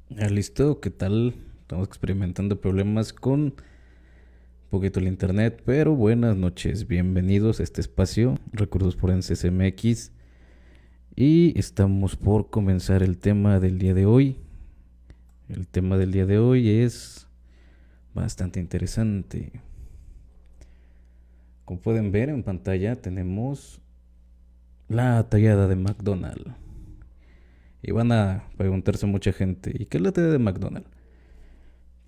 Listo, ¿qué tal? Estamos experimentando problemas con un poquito el internet, pero buenas noches, bienvenidos a este espacio, Recursos Forenses MX, y estamos por comenzar el tema del día de hoy. El tema del día de hoy es bastante interesante. Como pueden ver en pantalla tenemos la tallada de McDonald's. Y van a preguntarse mucha gente, ¿y qué es la tallada de McDonald's?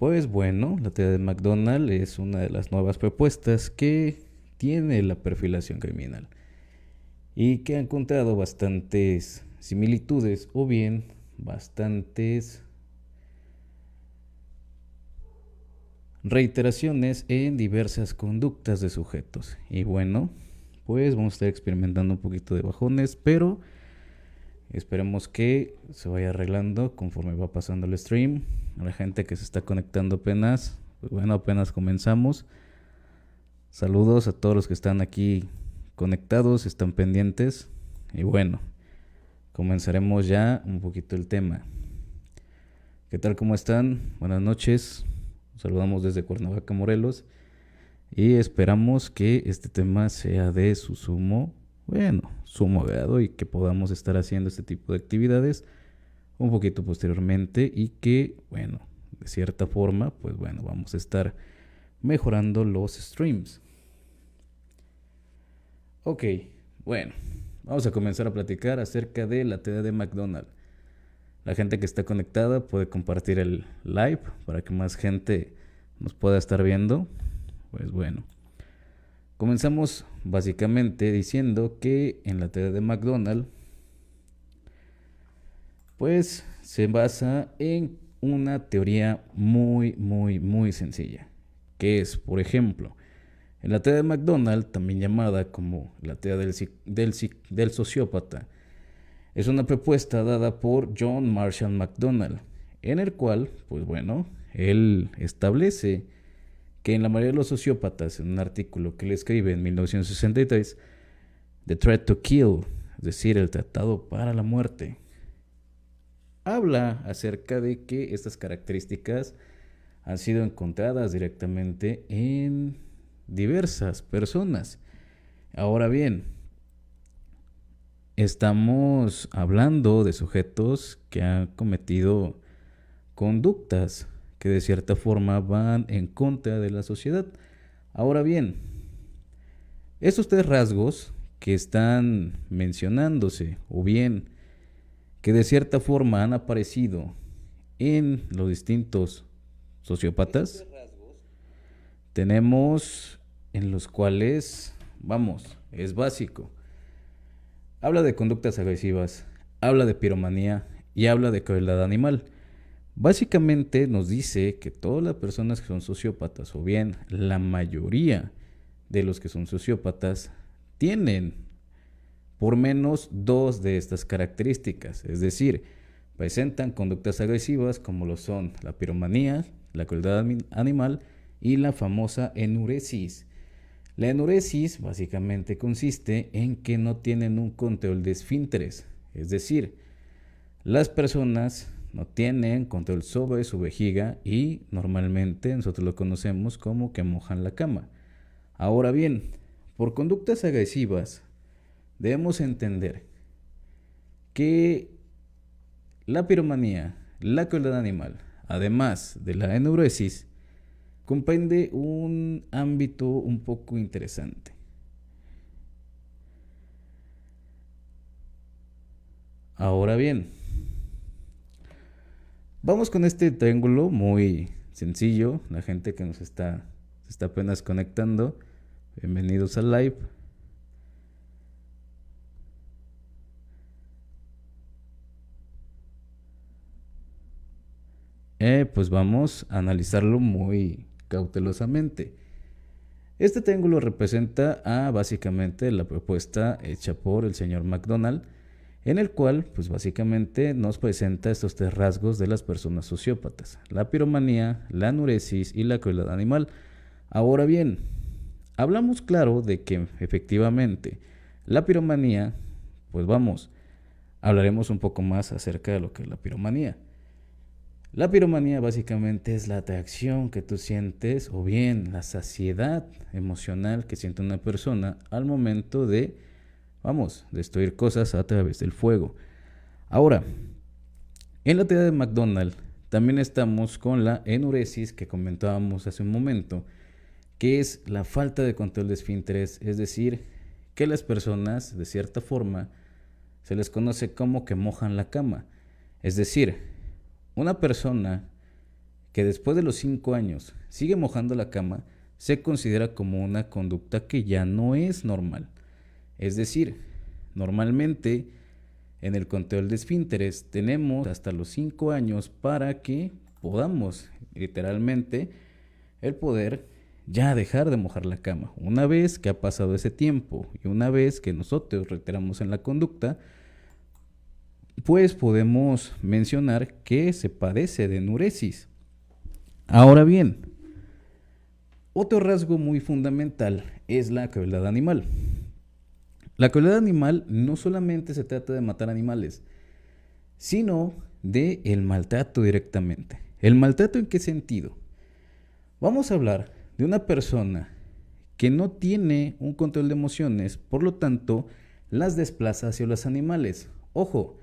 Pues bueno, la teoría de McDonald es una de las nuevas propuestas que tiene la perfilación criminal y que ha encontrado bastantes similitudes o bien bastantes reiteraciones en diversas conductas de sujetos. Y bueno, pues vamos a estar experimentando un poquito de bajones, pero esperemos que se vaya arreglando conforme va pasando el stream. A la gente que se está conectando apenas, pues bueno, apenas comenzamos. Saludos a todos los que están aquí conectados, están pendientes. Y bueno, comenzaremos ya un poquito el tema. ¿Qué tal? ¿Cómo están? Buenas noches. Saludamos desde Cuernavaca, Morelos. Y esperamos que este tema sea de su sumo agrado y que podamos estar haciendo este tipo de actividades un poquito posteriormente y que, bueno, de cierta forma, pues bueno, vamos a estar mejorando los streams. Ok, bueno, vamos a comenzar a platicar acerca de la teoría de McDonald. La gente que está conectada puede compartir el live para que más gente nos pueda estar viendo. Pues bueno, comenzamos básicamente diciendo que en la teoría de McDonald, pues se basa en una teoría muy sencilla, que es, por ejemplo, en la teoría de McDonald, también llamada como la teoría del sociópata, es una propuesta dada por John Marshall McDonald, en el cual, pues bueno, él establece que en la mayoría de los sociópatas, en un artículo que él escribe en 1963, The Threat to Kill, es decir, el tratado para la muerte, habla acerca de que estas características han sido encontradas directamente en diversas personas. Ahora bien, estamos hablando de sujetos que han cometido conductas que de cierta forma van en contra de la sociedad. Ahora bien, estos tres rasgos que están mencionándose o bien que de cierta forma han aparecido en los distintos sociópatas, tenemos en los cuales, vamos, es básico. Habla de conductas agresivas, habla de piromanía y habla de crueldad animal. Básicamente nos dice que todas las personas que son sociópatas, o bien la mayoría de los que son sociópatas, tienen por menos dos de estas características, es decir, presentan conductas agresivas como lo son la piromanía, la crueldad animal y la famosa enuresis. La enuresis básicamente consiste en que no tienen un control de esfínteres, es decir, las personas no tienen control sobre su vejiga y normalmente nosotros lo conocemos como que mojan la cama. Ahora bien, por conductas agresivas debemos entender que la piromanía, la crueldad animal, además de la enuresis, comprende un ámbito un poco interesante. Ahora bien, vamos con este triángulo muy sencillo. La gente que se está apenas conectando, bienvenidos al live. Pues vamos a analizarlo muy cautelosamente. Este triángulo representa a básicamente la propuesta hecha por el señor McDonald, en el cual pues básicamente nos presenta estos tres rasgos de las personas sociópatas: la piromanía, la anuresis y la crueldad animal. Ahora bien, hablamos claro de que efectivamente la piromanía, pues vamos, hablaremos un poco más acerca de lo que es la piromanía. La piromanía básicamente es la atracción que tú sientes o bien la saciedad emocional que siente una persona al momento de, destruir cosas a través del fuego. Ahora, en la teoría de McDonald también estamos con la enuresis que comentábamos hace un momento, que es la falta de control de esfínteres, es decir, que las personas, de cierta forma, se les conoce como que mojan la cama. Es decir, una persona que después de los 5 años sigue mojando la cama se considera como una conducta que ya no es normal. Es decir, normalmente en el control de esfínteres tenemos hasta los 5 años para que podamos literalmente el poder ya dejar de mojar la cama. Una vez que ha pasado ese tiempo y una vez que nosotros reiteramos en la conducta, pues podemos mencionar que se padece de enuresis. Ahora bien, otro rasgo muy fundamental es la crueldad animal. La crueldad animal no solamente se trata de matar animales, sino de el maltrato directamente. ¿El maltrato en qué sentido? Vamos a hablar de una persona que no tiene un control de emociones, por lo tanto, las desplaza hacia los animales. Ojo,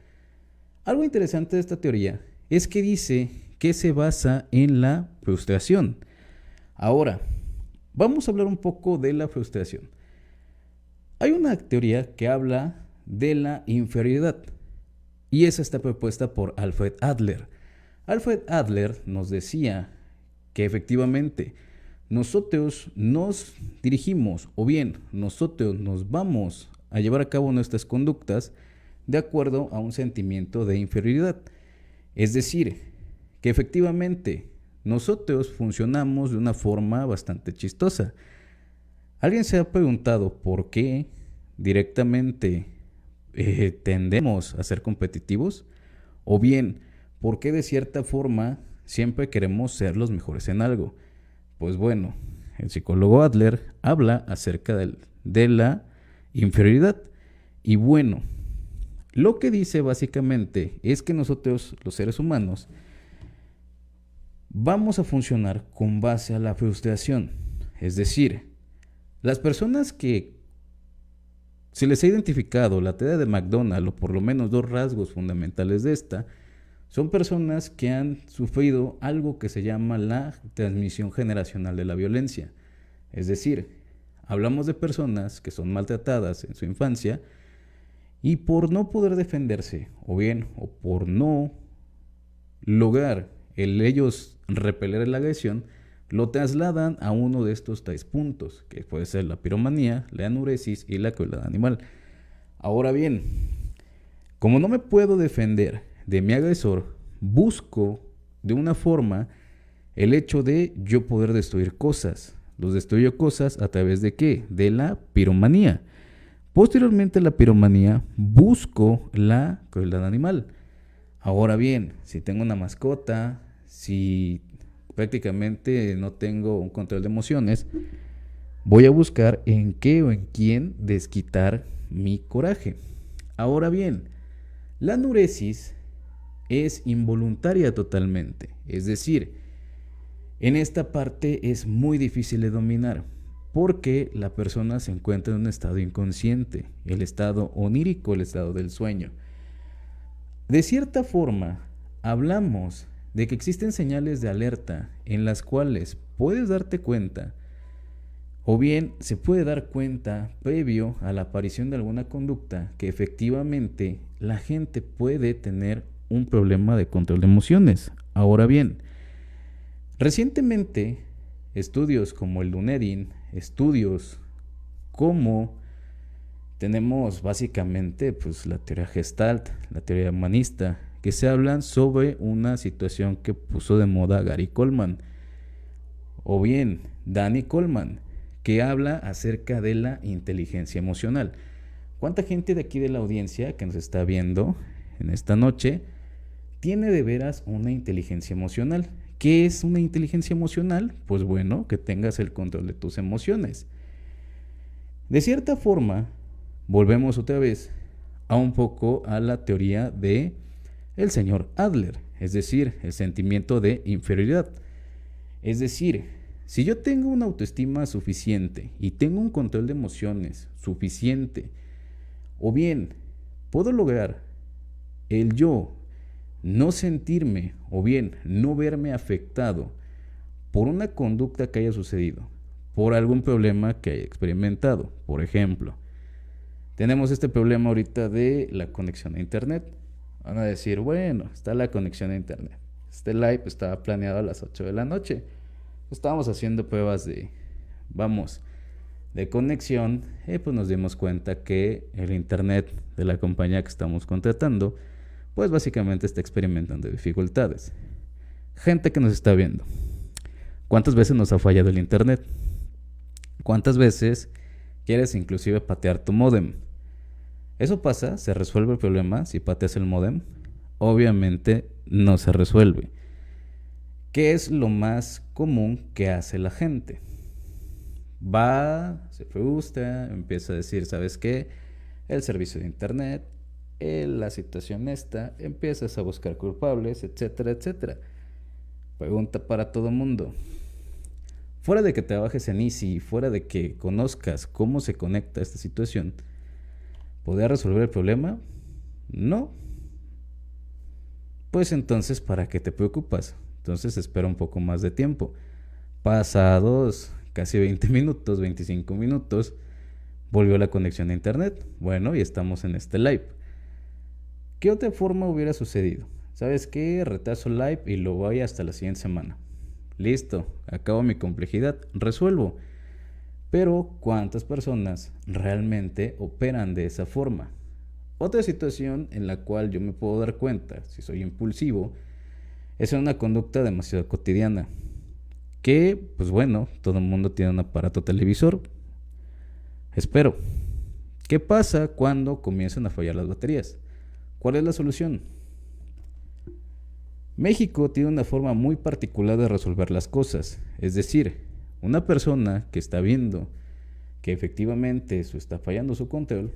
algo interesante de esta teoría es que dice que se basa en la frustración. Ahora, vamos a hablar un poco de la frustración. Hay una teoría que habla de la inferioridad y esa está propuesta por Alfred Adler. Alfred Adler nos decía que efectivamente nosotros nos dirigimos o bien nosotros nos vamos a llevar a cabo nuestras conductas de acuerdo a un sentimiento de inferioridad. Es decir, que efectivamente nosotros funcionamos de una forma bastante chistosa. ¿Alguien se ha preguntado por qué directamente tendemos a ser competitivos? O bien, ¿por qué de cierta forma siempre queremos ser los mejores en algo? Pues bueno, el psicólogo Adler habla acerca de la inferioridad. Y bueno, lo que dice básicamente es que nosotros, los seres humanos, vamos a funcionar con base a la frustración. Es decir, las personas que se les ha identificado la teoría de McDonald, o por lo menos 2 rasgos fundamentales de esta, son personas que han sufrido algo que se llama la transmisión generacional de la violencia. Es decir, hablamos de personas que son maltratadas en su infancia y por no poder defenderse, o bien, o por no lograr ellos repeler la agresión, lo trasladan a uno de estos 3 puntos, que puede ser la piromanía, la enuresis y la crueldad animal. Ahora bien, como no me puedo defender de mi agresor, busco de una forma el hecho de yo poder destruir cosas. Los destruyo cosas a través de ¿qué? De la piromanía. Posteriormente a la piromanía busco la crueldad animal. Ahora bien, si tengo una mascota, si prácticamente no tengo un control de emociones, voy a buscar en qué o en quién desquitar mi coraje. Ahora bien, la enuresis es involuntaria totalmente, es decir, en esta parte es muy difícil de dominar porque la persona se encuentra en un estado inconsciente, el estado onírico, el estado del sueño. De cierta forma, hablamos de que existen señales de alerta en las cuales puedes darte cuenta o bien se puede dar cuenta previo a la aparición de alguna conducta que efectivamente la gente puede tener un problema de control de emociones. Ahora bien, recientemente estudios como el Dunedin, estudios como tenemos básicamente pues la teoría Gestalt, la teoría humanista, que se hablan sobre una situación que puso de moda Gary Coleman o bien Danny Coleman, que habla acerca de la inteligencia emocional. ¿Cuánta gente de aquí de la audiencia que nos está viendo en esta noche tiene de veras una inteligencia emocional? ¿Qué es una inteligencia emocional? Pues bueno, que tengas el control de tus emociones. De cierta forma, volvemos otra vez a un poco a la teoría de el señor Adler. es decir, el sentimiento de inferioridad. Es decir, si yo tengo una autoestima suficiente y tengo un control de emociones suficiente, o bien puedo lograr el yo no sentirme o bien no verme afectado por una conducta que haya sucedido, por algún problema que haya experimentado. Por ejemplo, tenemos este problema ahorita de la conexión a internet. Van a decir, bueno, está la conexión a internet. Este live estaba planeado a las 8 de la noche. Estábamos haciendo pruebas de conexión, y pues nos dimos cuenta que el internet de la compañía que estamos contratando, pues básicamente está experimentando dificultades. Gente que nos está viendo, ¿cuántas veces nos ha fallado el internet? ¿Cuántas veces quieres inclusive patear tu módem? ¿Eso pasa? ¿Se resuelve el problema si pateas el módem? Obviamente no se resuelve. ¿Qué es lo más común que hace la gente? Va, se frustra, empieza a decir, ¿sabes qué? El servicio de internet, la situación esta, empiezas a buscar culpables, etcétera, etcétera. Pregunta para todo mundo. Fuera de que trabajes en Easy, fuera de que conozcas cómo se conecta esta situación, ¿podría resolver el problema? No. Pues entonces, ¿para qué te preocupas? Entonces espera un poco más de tiempo. Pasados casi 20 minutos, 25 minutos, volvió la conexión a internet. Bueno, y estamos en este live. ¿Qué otra forma hubiera sucedido? ¿Sabes qué? Retraso el live y lo voy hasta la siguiente semana. Listo, acabo mi complejidad, resuelvo. Pero, ¿cuántas personas realmente operan de esa forma? Otra situación en la cual yo me puedo dar cuenta, si soy impulsivo, es una conducta demasiado cotidiana. Que, pues bueno, todo el mundo tiene un aparato televisor. Espero. ¿Qué pasa cuando comienzan a fallar las baterías? ¿Cuál es la solución? México tiene una forma muy particular de resolver las cosas. Es decir, una persona que está viendo que efectivamente está fallando su control,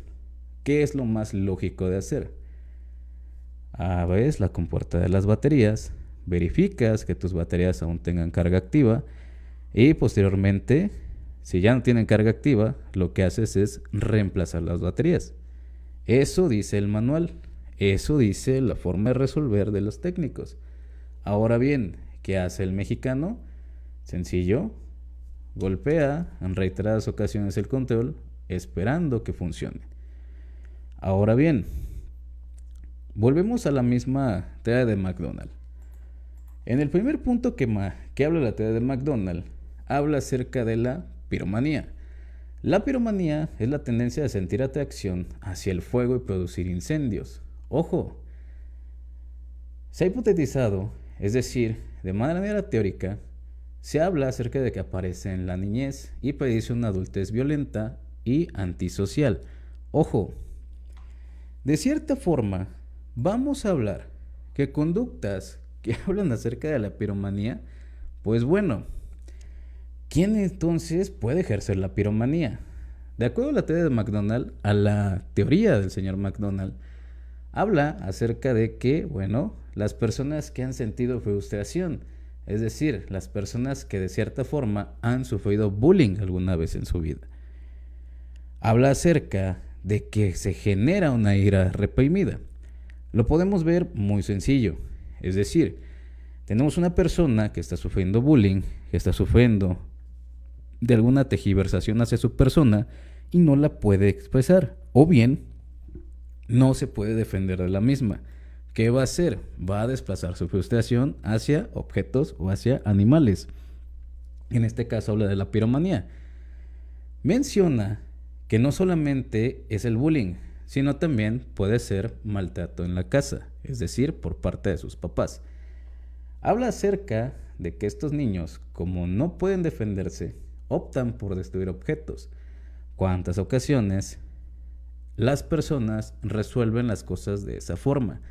¿qué es lo más lógico de hacer? Abres la compuerta de las baterías, verificas que tus baterías aún tengan carga activa y posteriormente, si ya no tienen carga activa, lo que haces es reemplazar las baterías. Eso dice el manual, eso dice la forma de resolver de los técnicos. Ahora bien, ¿qué hace el mexicano? Sencillo, golpea en reiteradas ocasiones el control esperando que funcione. Ahora bien, volvemos a la misma teoría de McDonald. En el primer punto que habla la teoría de McDonald, habla acerca de la piromanía. La piromanía es la tendencia de sentir atracción hacia el fuego y producir incendios. Ojo, se ha hipotetizado, es decir, de manera teórica, se habla acerca de que aparece en la niñez y predice una adultez violenta y antisocial. Ojo, de cierta forma, vamos a hablar que conductas que hablan acerca de la piromanía, pues bueno, ¿quién entonces puede ejercer la piromanía? De acuerdo a la teoría de McDonald, a la teoría del señor McDonald, habla acerca de que, bueno, las personas que han sentido frustración, es decir, las personas que de cierta forma han sufrido bullying alguna vez en su vida. Habla acerca de que se genera una ira reprimida. Lo podemos ver muy sencillo, es decir, tenemos una persona que está sufriendo bullying, que está sufriendo de alguna tergiversación hacia su persona y no la puede expresar, o bien no se puede defender de la misma. ¿Qué va a hacer? Va a desplazar su frustración hacia objetos o hacia animales. En este caso habla de la piromanía. Menciona que no solamente es el bullying, sino también puede ser maltrato en la casa, es decir, por parte de sus papás. Habla acerca de que estos niños, como no pueden defenderse, optan por destruir objetos. ¿Cuántas ocasiones las personas resuelven las cosas de esa forma?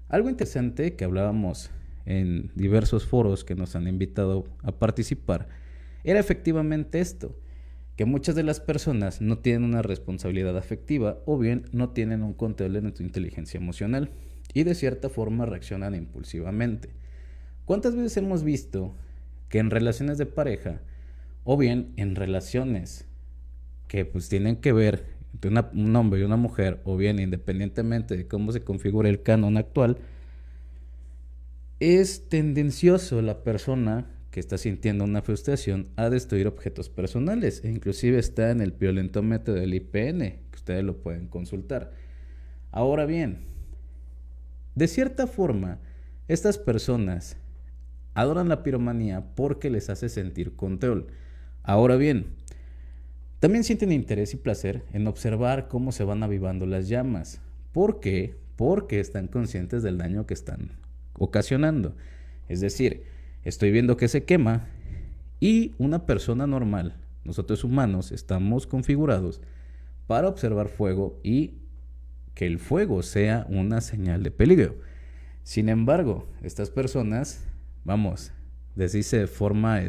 Algo interesante que hablábamos en diversos foros que nos han invitado a participar era efectivamente esto, que muchas de las personas no tienen una responsabilidad afectiva o bien no tienen un control en su inteligencia emocional y de cierta forma reaccionan impulsivamente. ¿Cuántas veces hemos visto que en relaciones de pareja o bien en relaciones que pues tienen que ver entre un hombre y una mujer o bien independientemente de cómo se configura el canon actual, es tendencioso la persona que está sintiendo una frustración a destruir objetos personales e inclusive está en el violentómetro del IPN, que ustedes lo pueden consultar? Ahora bien, de cierta forma, estas personas adoran la piromanía porque les hace sentir control. Ahora bien, también sienten interés y placer en observar cómo se van avivando las llamas. ¿Por qué? Porque están conscientes del daño que están ocasionando. Es decir, estoy viendo que se quema y una persona normal, nosotros humanos, estamos configurados para observar fuego y que el fuego sea una señal de peligro. Sin embargo, estas personas, vamos, decirse de forma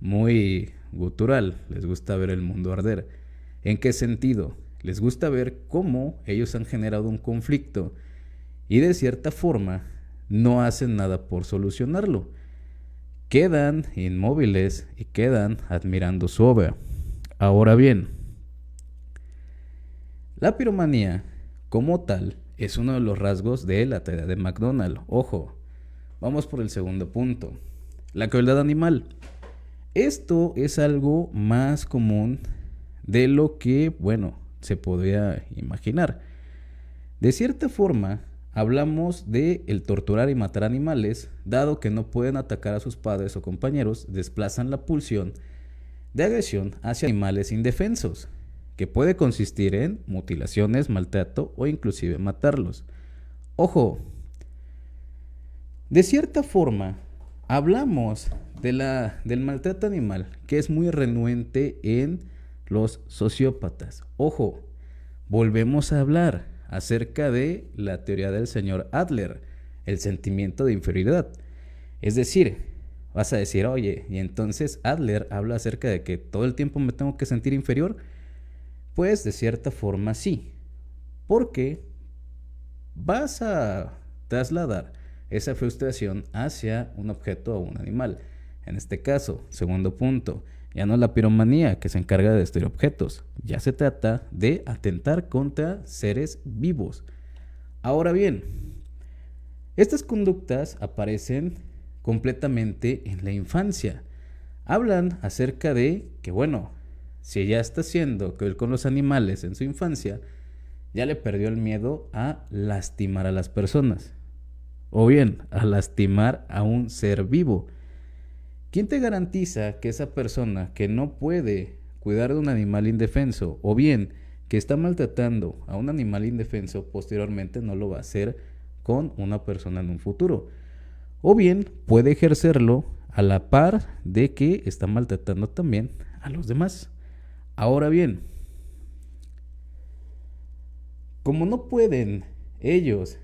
muy gutural, les gusta ver el mundo arder. ¿En qué sentido? Les gusta ver cómo ellos han generado un conflicto y de cierta forma no hacen nada por solucionarlo. Quedan inmóviles y quedan admirando su obra. Ahora bien, la piromanía como tal es uno de los rasgos de la teoría de McDonald. Ojo, vamos por el segundo punto. La crueldad animal. Esto es algo más común de lo que, se podría imaginar. De cierta forma, hablamos de el torturar y matar animales, dado que no pueden atacar a sus padres o compañeros, desplazan la pulsión de agresión hacia animales indefensos, que puede consistir en mutilaciones, maltrato o inclusive matarlos. Ojo, de cierta forma, hablamos del maltrato animal, que es muy renuente en los sociópatas. Ojo, volvemos a hablar acerca de la teoría del señor Adler, el sentimiento de inferioridad. Es decir, vas a decir, oye, y entonces Adler habla acerca de que todo el tiempo me tengo que sentir inferior. Pues de cierta forma sí, porque vas a trasladar esa frustración hacia un objeto o un animal. En este caso, segundo punto, ya no es la piromanía que se encarga de destruir objetos, ya se trata de atentar contra seres vivos. Ahora bien, estas conductas aparecen completamente en la infancia. Hablan acerca de que, si ya está haciendo cruel con los animales en su infancia, ya le perdió el miedo a lastimar a las personas. O bien, a lastimar a un ser vivo. ¿Quién te garantiza que esa persona que no puede cuidar de un animal indefenso o bien que está maltratando a un animal indefenso posteriormente no lo va a hacer con una persona en un futuro? O bien puede ejercerlo a la par de que está maltratando también a los demás. Ahora bien, como no pueden ellos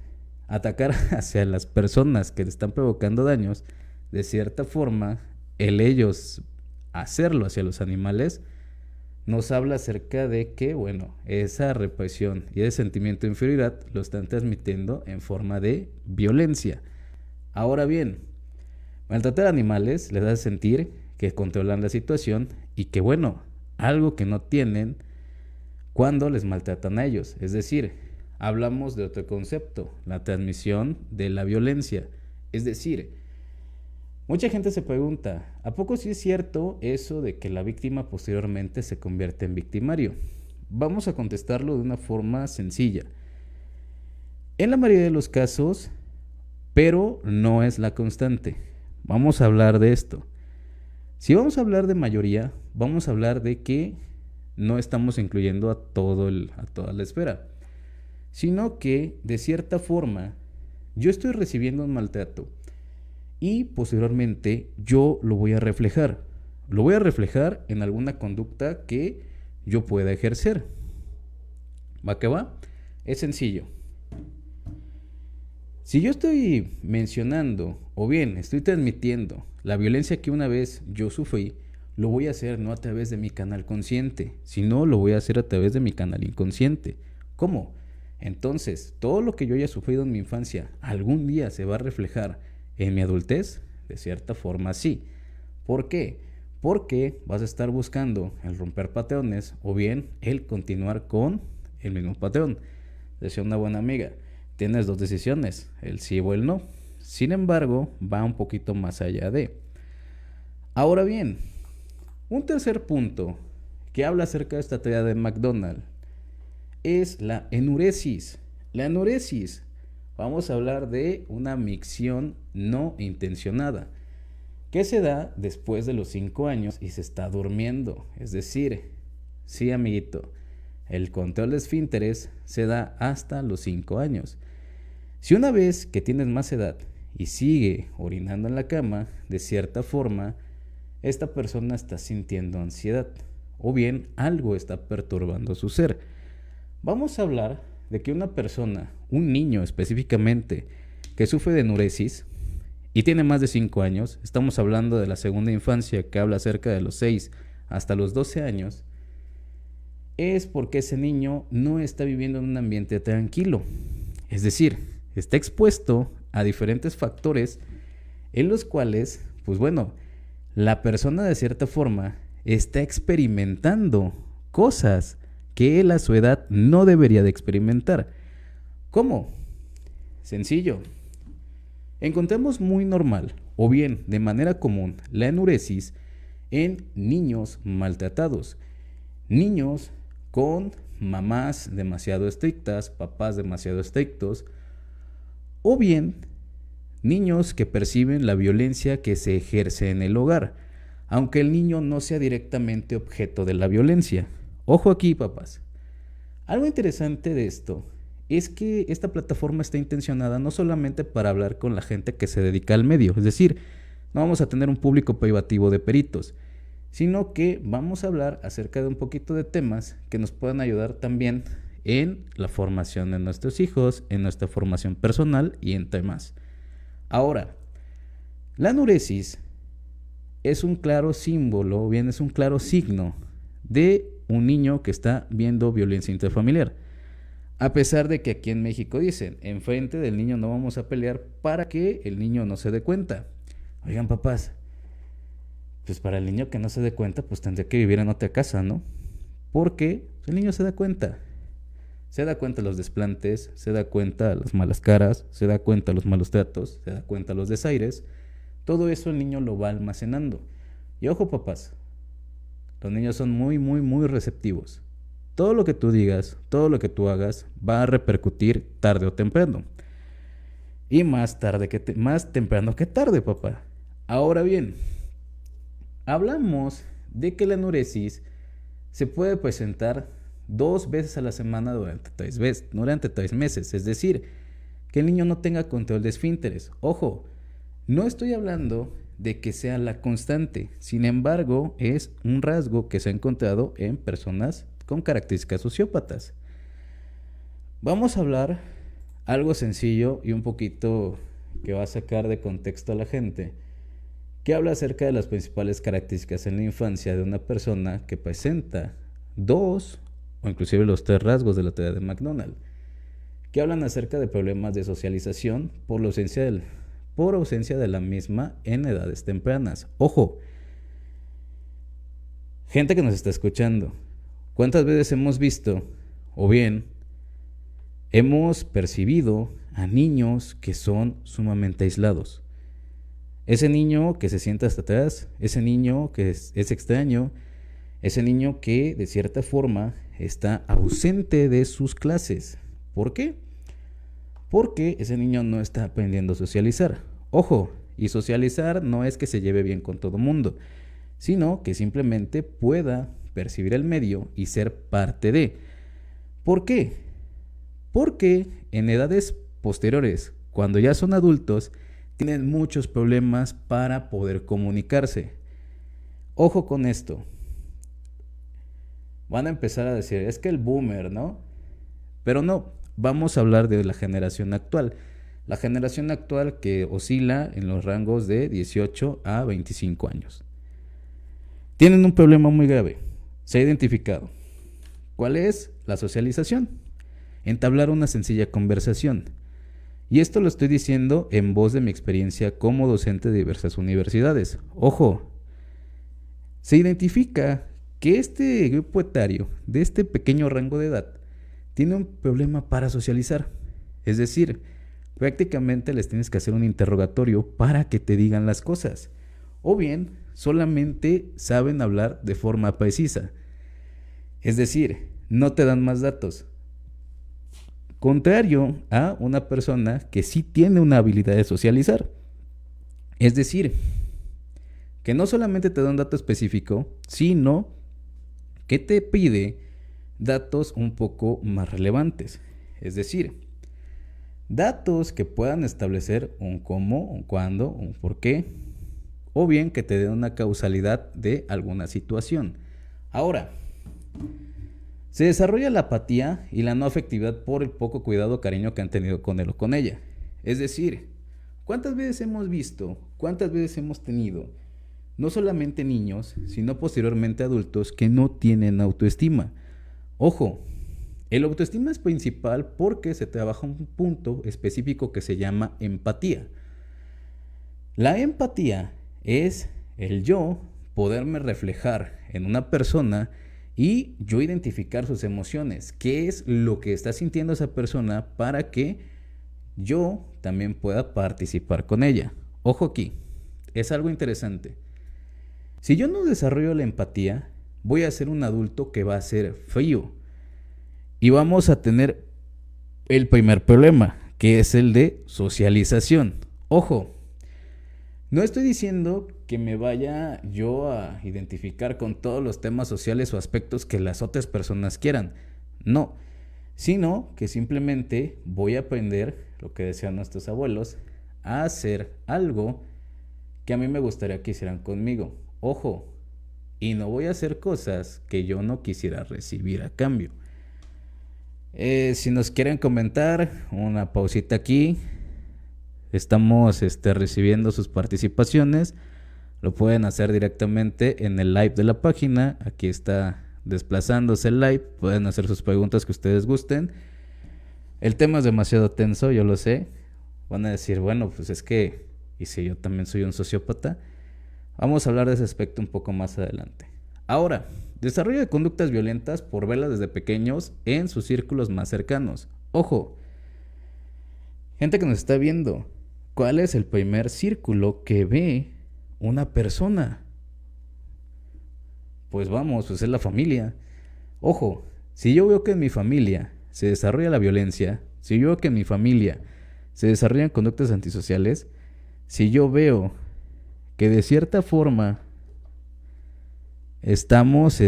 atacar hacia las personas que le están provocando daños, de cierta forma, el ellos hacerlo hacia los animales nos habla acerca de que, esa represión y ese sentimiento de inferioridad lo están transmitiendo en forma de violencia. Ahora bien, maltratar animales les hace sentir que controlan la situación y que, algo que no tienen cuando les maltratan a ellos. Es decir, hablamos de otro concepto, la transmisión de la violencia. Es decir, mucha gente se pregunta, ¿a poco sí es cierto eso de que la víctima posteriormente se convierte en victimario? Vamos a contestarlo de una forma sencilla. En la mayoría de los casos, pero no es la constante. Vamos a hablar de esto. Si vamos a hablar de mayoría, vamos a hablar de que no estamos incluyendo a toda la esfera, sino que de cierta forma yo estoy recibiendo un maltrato y posteriormente yo lo voy a reflejar. Lo voy a reflejar en alguna conducta que yo pueda ejercer. ¿Va que va? Es sencillo. Si yo estoy mencionando o bien estoy transmitiendo la violencia que una vez yo sufrí, lo voy a hacer no a través de mi canal consciente, sino lo voy a hacer a través de mi canal inconsciente. ¿Cómo? Entonces, todo lo que yo haya sufrido en mi infancia, ¿algún día se va a reflejar en mi adultez? De cierta forma, sí. ¿Por qué? Porque vas a estar buscando el romper patrones o bien el continuar con el mismo patrón. Decía una buena amiga, tienes dos decisiones, el sí o el no. Sin embargo, va un poquito más allá de. Ahora bien, un tercer punto que habla acerca de esta teoría de McDonald es la enuresis. La enuresis, vamos a hablar de una micción no intencionada, que se da después de los 5 años y se está durmiendo. Es decir, sí, amiguito, el control de esfínteres se da hasta los 5 años. Si una vez que tienes más edad y sigue orinando en la cama, de cierta forma, esta persona está sintiendo ansiedad o bien algo está perturbando su ser. Vamos a hablar de que una persona, un niño específicamente, que sufre de enuresis y tiene más de 5 años, estamos hablando de la segunda infancia que habla cerca de los 6 hasta los 12 años, es porque ese niño no está viviendo en un ambiente tranquilo. Es decir, está expuesto a diferentes factores en los cuales, pues bueno, la persona de cierta forma está experimentando cosas que él a su edad no debería de experimentar. ¿Cómo? Sencillo. Encontramos muy normal, o bien de manera común, la enuresis en niños maltratados. Niños con mamás demasiado estrictas, papás demasiado estrictos, o bien niños que perciben la violencia que se ejerce en el hogar, aunque el niño no sea directamente objeto de la violencia. Ojo aquí, papás. Algo interesante de esto es que esta plataforma está intencionada no solamente para hablar con la gente que se dedica al medio, es decir, no vamos a tener un público privativo de peritos, sino que vamos a hablar acerca de un poquito de temas que nos puedan ayudar también en la formación de nuestros hijos, en nuestra formación personal y en temas. Ahora, la enuresis es un claro símbolo, o bien es un claro signo de un niño que está viendo violencia intrafamiliar. A pesar de que aquí en México dicen, enfrente del niño no vamos a pelear para que el niño no se dé cuenta. Oigan, papás, pues para el niño que no se dé cuenta, pues tendría que vivir en otra casa, ¿no? Porque el niño se da cuenta. Se da cuenta de los desplantes, se da cuenta de las malas caras, se da cuenta de los malos tratos, se da cuenta de los desaires. Todo eso el niño lo va almacenando. Y ojo, papás, los niños son muy, muy, muy receptivos. Todo lo que tú digas, todo lo que tú hagas va a repercutir tarde o temprano. Y más temprano que tarde, papá. Ahora bien, hablamos de que la enuresis se puede presentar 2 veces a la semana durante 3 meses. Es decir, que el niño no tenga control de esfínteres. Ojo, no estoy hablando de que sea la constante. Sin embargo, es un rasgo que se ha encontrado en personas con características sociópatas. Vamos a hablar algo sencillo y un poquito que va a sacar de contexto a la gente, que habla acerca de las principales características en la infancia de una persona que presenta 2 o inclusive los 3 rasgos de la teoría de McDonald, que hablan acerca de problemas de socialización por ausencia de la misma en edades tempranas. Ojo, gente que nos está escuchando, ¿cuántas veces hemos visto o bien hemos percibido a niños que son sumamente aislados? Ese niño que se sienta hasta atrás, ese niño que es extraño, ese niño que de cierta forma está ausente de sus clases. ¿Por qué? Porque ese niño no está aprendiendo a socializar. Ojo, y socializar no es que se lleve bien con todo mundo, sino que simplemente pueda percibir el medio y ser parte de. ¿Por qué? Porque en edades posteriores, cuando ya son adultos, tienen muchos problemas para poder comunicarse. Ojo con esto. Van a empezar a decir, es que el boomer, ¿no? Pero no, vamos a hablar de la generación actual. La generación actual que oscila en los rangos de 18 a 25 años. tienen un problema muy grave. Se ha identificado. ¿Cuál es? La socialización. Entablar una sencilla conversación. Y esto lo estoy diciendo en voz de mi experiencia como docente de diversas universidades. Ojo, se identifica que este grupo etario de este pequeño rango de edad tiene un problema para socializar. Es decir, prácticamente les tienes que hacer un interrogatorio para que te digan las cosas. O bien, solamente saben hablar de forma precisa. Es decir, no te dan más datos. Contrario a una persona que sí tiene una habilidad de socializar. Es decir, que no solamente te da un dato específico, sino que te pide datos un poco más relevantes. Es decir, datos que puedan establecer un cómo, un cuándo, un por qué, o bien que te den una causalidad de alguna situación. Ahora, se desarrolla la apatía y la no afectividad por el poco cuidado o cariño que han tenido con él o con ella. Es decir, ¿cuántas veces hemos visto, cuántas veces hemos tenido, no solamente niños, sino posteriormente adultos que no tienen autoestima? Ojo, el autoestima es principal porque se trabaja un punto específico que se llama empatía. La empatía es el yo poderme reflejar en una persona y yo identificar sus emociones, qué es lo que está sintiendo esa persona para que yo también pueda participar con ella. Ojo aquí, es algo interesante. Si yo no desarrollo la empatía, voy a ser un adulto que va a ser frío y vamos a tener el primer problema, que es el de socialización. Ojo, no estoy diciendo que me vaya yo a identificar con todos los temas sociales o aspectos que las otras personas quieran. No, sino que simplemente voy a aprender, lo que decían nuestros abuelos, a hacer algo que a mí me gustaría que hicieran conmigo. Ojo, y no voy a hacer cosas que yo no quisiera recibir a cambio. Si nos quieren comentar, una pausita aquí. Estamos recibiendo sus participaciones. Lo pueden hacer directamente en el live de la página. Aquí está desplazándose el live. Pueden hacer sus preguntas que ustedes gusten. El tema es demasiado tenso, yo lo sé. Van a decir, bueno, pues es que, ¿y si yo también soy un sociópata? Vamos a hablar de ese aspecto un poco más adelante. Ahora, desarrollo de conductas violentas por verlas desde pequeños en sus círculos más cercanos. Ojo, gente que nos está viendo, ¿cuál es el primer círculo que ve una persona? Pues vamos, pues es la familia. Ojo, si yo veo que en mi familia se desarrolla la violencia, si yo veo que en mi familia se desarrollan conductas antisociales, si yo veo que de cierta forma estamos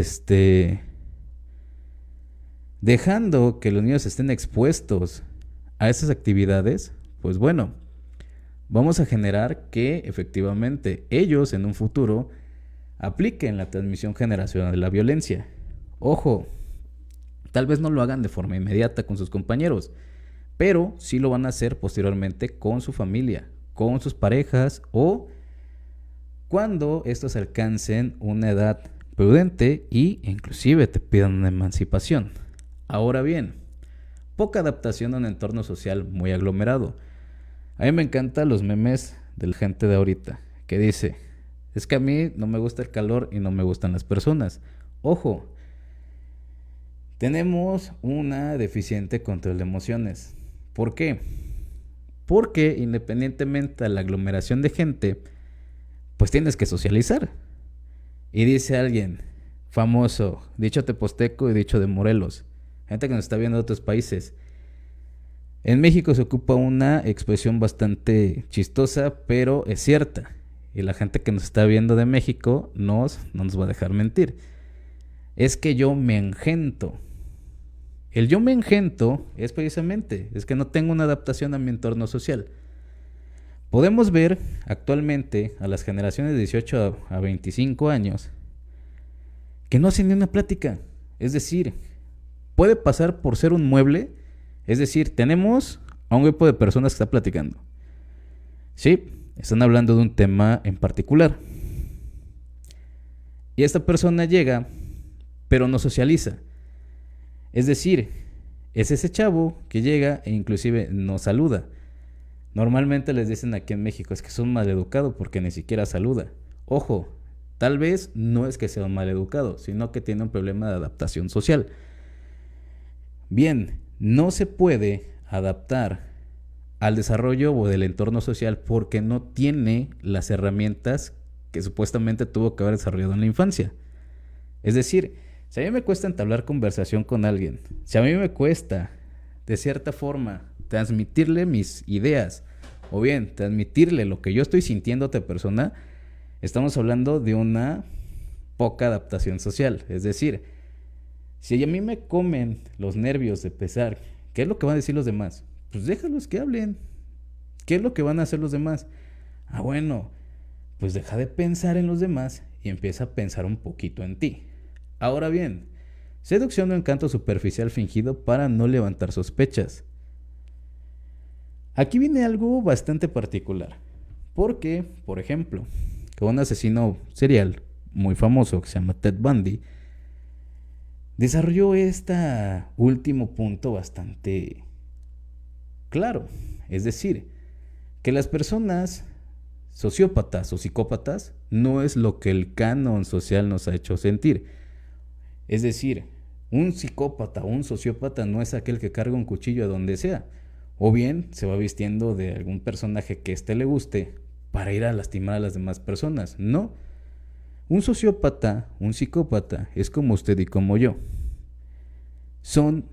dejando que los niños estén expuestos a esas actividades, pues bueno, vamos a generar que efectivamente ellos en un futuro apliquen la transmisión generacional de la violencia. Ojo, tal vez no lo hagan de forma inmediata con sus compañeros, pero sí lo van a hacer posteriormente con su familia, con sus parejas o cuando estos alcancen una edad prudente y inclusive te pidan una emancipación. Ahora bien, poca adaptación a un entorno social muy aglomerado. A mí me encantan los memes de la gente de ahorita, que dice, es que a mí no me gusta el calor y no me gustan las personas. Ojo, tenemos una deficiente control de emociones. ¿Por qué? Porque independientemente de la aglomeración de gente, pues tienes que socializar. Y dice alguien famoso, dicho teposteco y dicho de Morelos, gente que nos está viendo de otros países. En México se ocupa una expresión bastante chistosa, pero es cierta. Y la gente que nos está viendo de México no nos va a dejar mentir. Es que yo me engento. El yo me engento es precisamente, es que no tengo una adaptación a mi entorno social. Podemos ver actualmente a las generaciones de 18 a 25 años que no hacen ni una plática. Es decir, puede pasar por ser un mueble. Es decir, tenemos a un grupo de personas que está platicando. Sí, están hablando de un tema en particular. Y esta persona llega, pero no socializa. Es decir, es ese chavo que llega e inclusive no saluda. Normalmente les dicen aquí en México es que son maleducados porque ni siquiera saluda. Ojo, tal vez no es que sea un maleducado, sino que tiene un problema de adaptación social. Bien, no se puede adaptar al desarrollo o del entorno social porque no tiene las herramientas que supuestamente tuvo que haber desarrollado en la infancia. Es decir, si a mí me cuesta entablar conversación con alguien, si a mí me cuesta, de cierta forma, transmitirle mis ideas, o bien transmitirle lo que yo estoy sintiendo a otra persona, estamos hablando de una poca adaptación social. Es decir, si a mí me comen los nervios de pensar, ¿qué es lo que van a decir los demás? Pues déjalos que hablen. ¿Qué es lo que van a hacer los demás? Ah, bueno, pues deja de pensar en los demás y empieza a pensar un poquito en ti. Ahora bien, seducción o encanto superficial fingido para no levantar sospechas. Aquí viene algo bastante particular, porque, por ejemplo, que un asesino serial muy famoso que se llama Ted Bundy desarrolló este último punto bastante claro, es decir, que las personas sociópatas o psicópatas no es lo que el canon social nos ha hecho sentir. Es decir, un psicópata o un sociópata no es aquel que carga un cuchillo a donde sea, o bien se va vistiendo de algún personaje que éste le guste para ir a lastimar a las demás personas. No, un sociópata, un psicópata es como usted y como yo. Son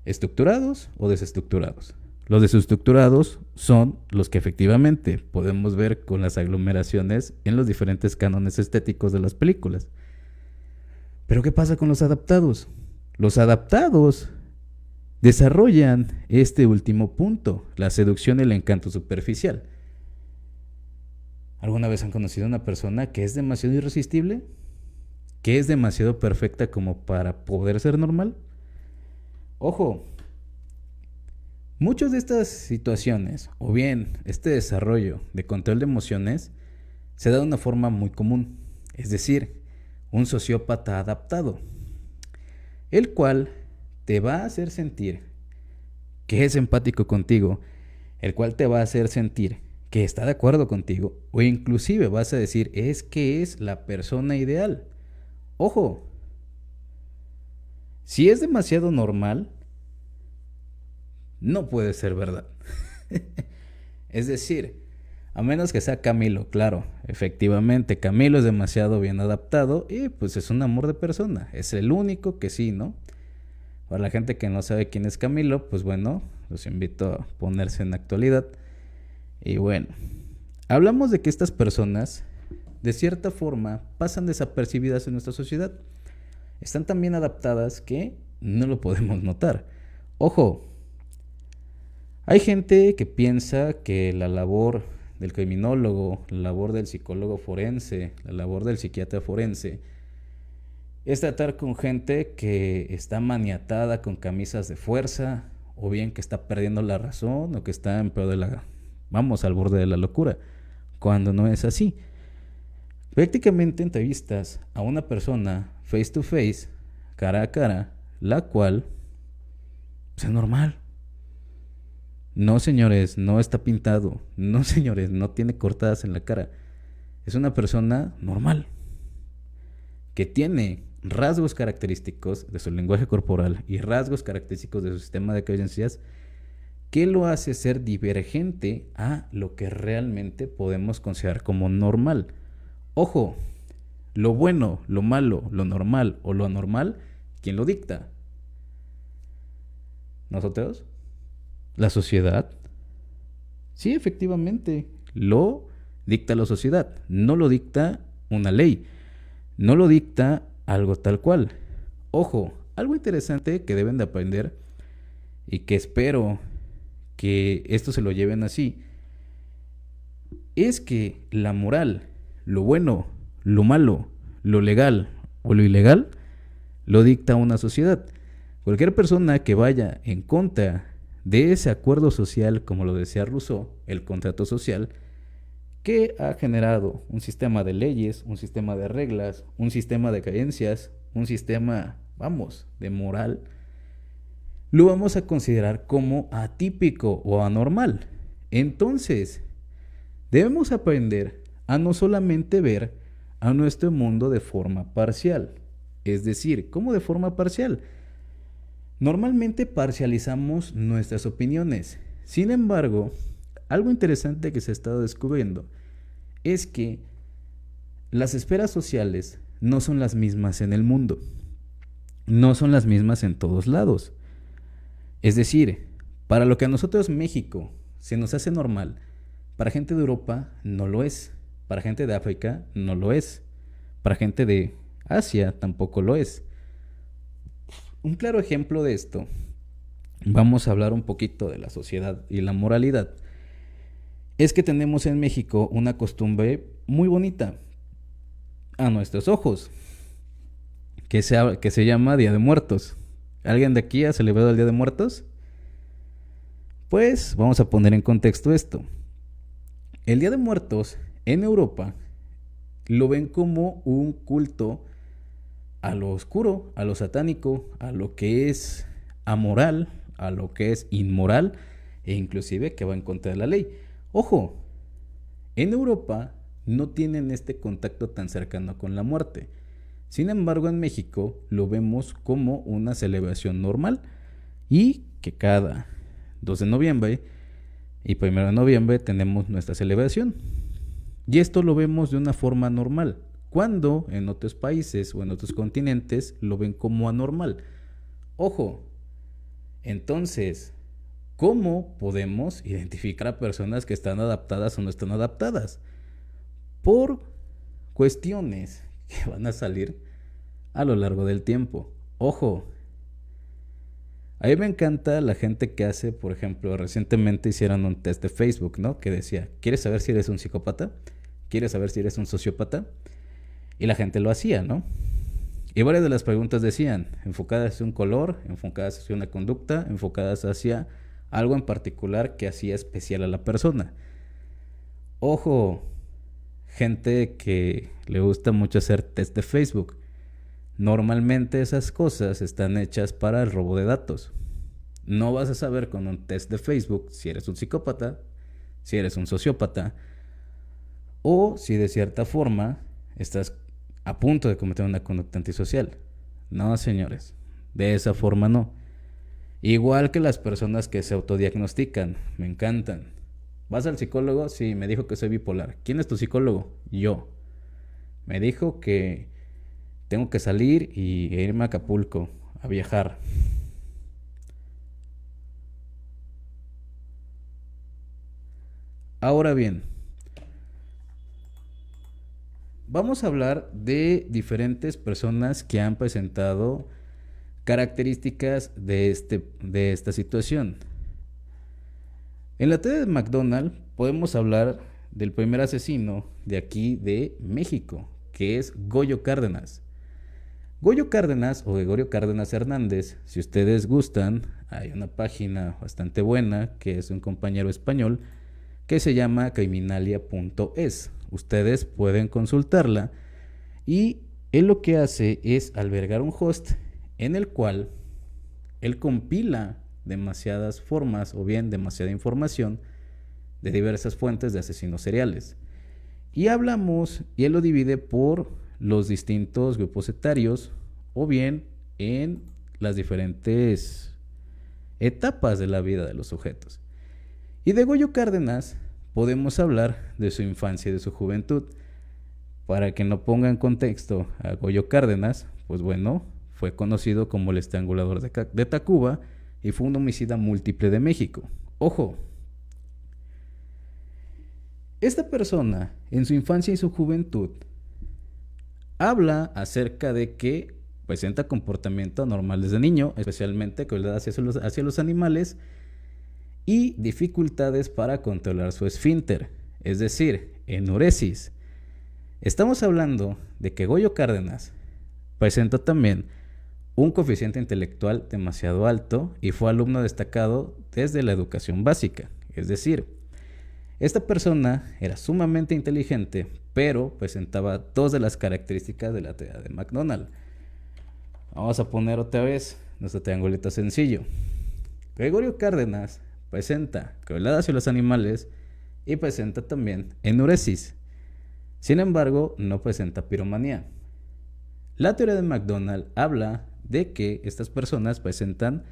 estructurados o desestructurados. Los desestructurados son los que efectivamente podemos ver con las aglomeraciones en los diferentes cánones estéticos de las películas. Pero ¿qué pasa con los adaptados? Los adaptados desarrollan este último punto, la seducción y el encanto superficial. ¿Alguna vez han conocido a una persona que es demasiado irresistible? ¿Que es demasiado perfecta como para poder ser normal? Ojo, muchas de estas situaciones, o bien este desarrollo de control de emociones, se da de una forma muy común, es decir, un sociópata adaptado, el cual te va a hacer sentir que es empático contigo, el cual te va a hacer sentir que está de acuerdo contigo, o inclusive vas a decir es que es la persona ideal. Ojo, si es demasiado normal, no puede ser verdad. Es decir, a menos que sea Camilo, claro, efectivamente, Camilo es demasiado bien adaptado y pues es un amor de persona, es el único que sí, ¿no? Para la gente que no sabe quién es Camilo, pues bueno, los invito a ponerse en actualidad. Y bueno, hablamos de que estas personas, de cierta forma, pasan desapercibidas en nuestra sociedad. Están tan bien adaptadas que no lo podemos notar. Ojo, hay gente que piensa que la labor del criminólogo, la labor del psicólogo forense, la labor del psiquiatra forense, es tratar con gente que está maniatada con camisas de fuerza, o bien que está perdiendo la razón, o que está en peor de al borde de la locura, cuando no es así. Prácticamente entrevistas a una persona face to face, cara a cara, la cual pues, es normal. No, señores, no está pintado. No, señores, no tiene cortadas en la cara. Es una persona normal, que tiene rasgos característicos de su lenguaje corporal y rasgos característicos de su sistema de creencias que lo hace ser divergente a lo que realmente podemos considerar como normal. Ojo, lo bueno, lo malo, lo normal o lo anormal, ¿quién lo dicta? ¿Nosotros? ¿La sociedad? Sí, efectivamente, lo dicta la sociedad, no lo dicta una ley, no lo dicta algo tal cual. Ojo, algo interesante que deben de aprender y que espero que esto se lo lleven así, es que la moral, lo bueno, lo malo, lo legal o lo ilegal, lo dicta una sociedad. Cualquier persona que vaya en contra de ese acuerdo social, como lo decía Rousseau, el contrato social, que ha generado un sistema de leyes, un sistema de reglas, un sistema de creencias, un sistema, vamos, de moral, lo vamos a considerar como atípico o anormal. Entonces, debemos aprender a no solamente ver a nuestro mundo de forma parcial. Es decir, ¿cómo de forma parcial? Normalmente parcializamos nuestras opiniones. Sin embargo, algo interesante que se ha estado descubriendo es que las esferas sociales no son las mismas en el mundo. No son las mismas en todos lados. Es decir, para lo que a nosotros México se nos hace normal, para gente de Europa no lo es. Para gente de África no lo es. Para gente de Asia tampoco lo es. Un claro ejemplo de esto, vamos a hablar un poquito de la sociedad y la moralidad, es que tenemos en México una costumbre muy bonita a nuestros ojos, que se llama Día de Muertos. ¿Alguien de aquí ha celebrado el Día de Muertos? Pues vamos a poner en contexto esto. El Día de Muertos en Europa lo ven como un culto a lo oscuro, a lo satánico, a lo que es amoral, a lo que es inmoral e inclusive que va en contra de la ley. Ojo, en Europa no tienen este contacto tan cercano con la muerte. Sin embargo, en México lo vemos como una celebración normal y que cada 2 de noviembre y 1 de noviembre tenemos nuestra celebración. Y esto lo vemos de una forma normal, cuando en otros países o en otros continentes lo ven como anormal. Ojo, entonces, ¿cómo podemos identificar a personas que están adaptadas o no están adaptadas? Por cuestiones que van a salir a lo largo del tiempo. Ojo, a mí me encanta la gente que hace, por ejemplo, recientemente hicieron un test de Facebook, ¿no? Que decía, ¿quieres saber si eres un psicópata? ¿Quieres saber si eres un sociópata? Y la gente lo hacía, ¿no? Y varias de las preguntas decían, enfocadas hacia un color, enfocadas hacia una conducta, enfocadas hacia algo en particular que hacía especial a la persona. Ojo, gente que le gusta mucho hacer test de Facebook. Normalmente esas cosas están hechas para el robo de datos. No vas a saber con un test de Facebook si eres un psicópata, si eres un sociópata, o si de cierta forma estás a punto de cometer una conducta antisocial. No, señores, de esa forma no. Igual que las personas que se autodiagnostican, me encantan. ¿Vas al psicólogo? Sí, me dijo que soy bipolar. ¿Quién es tu psicólogo? Yo. Me dijo que tengo que salir y irme a Acapulco a viajar. Ahora bien, vamos a hablar de diferentes personas que han presentado características de esta situación. En la teoría de McDonald podemos hablar del primer asesino de aquí de México, que es Goyo Cárdenas. Goyo Cárdenas o Gregorio Cárdenas Hernández, si ustedes gustan, hay una página bastante buena que es un compañero español que se llama criminalia.es. Ustedes pueden consultarla y él lo que hace es albergar un host en el cual él compila demasiadas formas o bien demasiada información de diversas fuentes de asesinos seriales. Y hablamos, y él lo divide por los distintos grupos etarios o bien en las diferentes etapas de la vida de los sujetos. Y de Goyo Cárdenas podemos hablar de su infancia y de su juventud. Para que no ponga en contexto a Goyo Cárdenas, pues bueno, fue conocido como el estrangulador de Tacuba y fue un homicida múltiple de México. Ojo, esta persona en su infancia y su juventud habla acerca de que presenta comportamiento anormal desde niño, especialmente crueldad hacia los animales y dificultades para controlar su esfínter, es decir, enuresis. Estamos hablando de que Goyo Cárdenas presentó también un coeficiente intelectual demasiado alto y fue alumno destacado desde la educación básica, es decir, Esta persona era sumamente inteligente, pero presentaba dos de las características de la teoría de McDonald. Vamos a poner otra vez nuestro triangulito sencillo. Gregorio Cárdenas presenta crueldad hacia los animales y presenta también enuresis. Sin embargo, no presenta piromanía. La teoría de McDonald habla de que estas personas presentan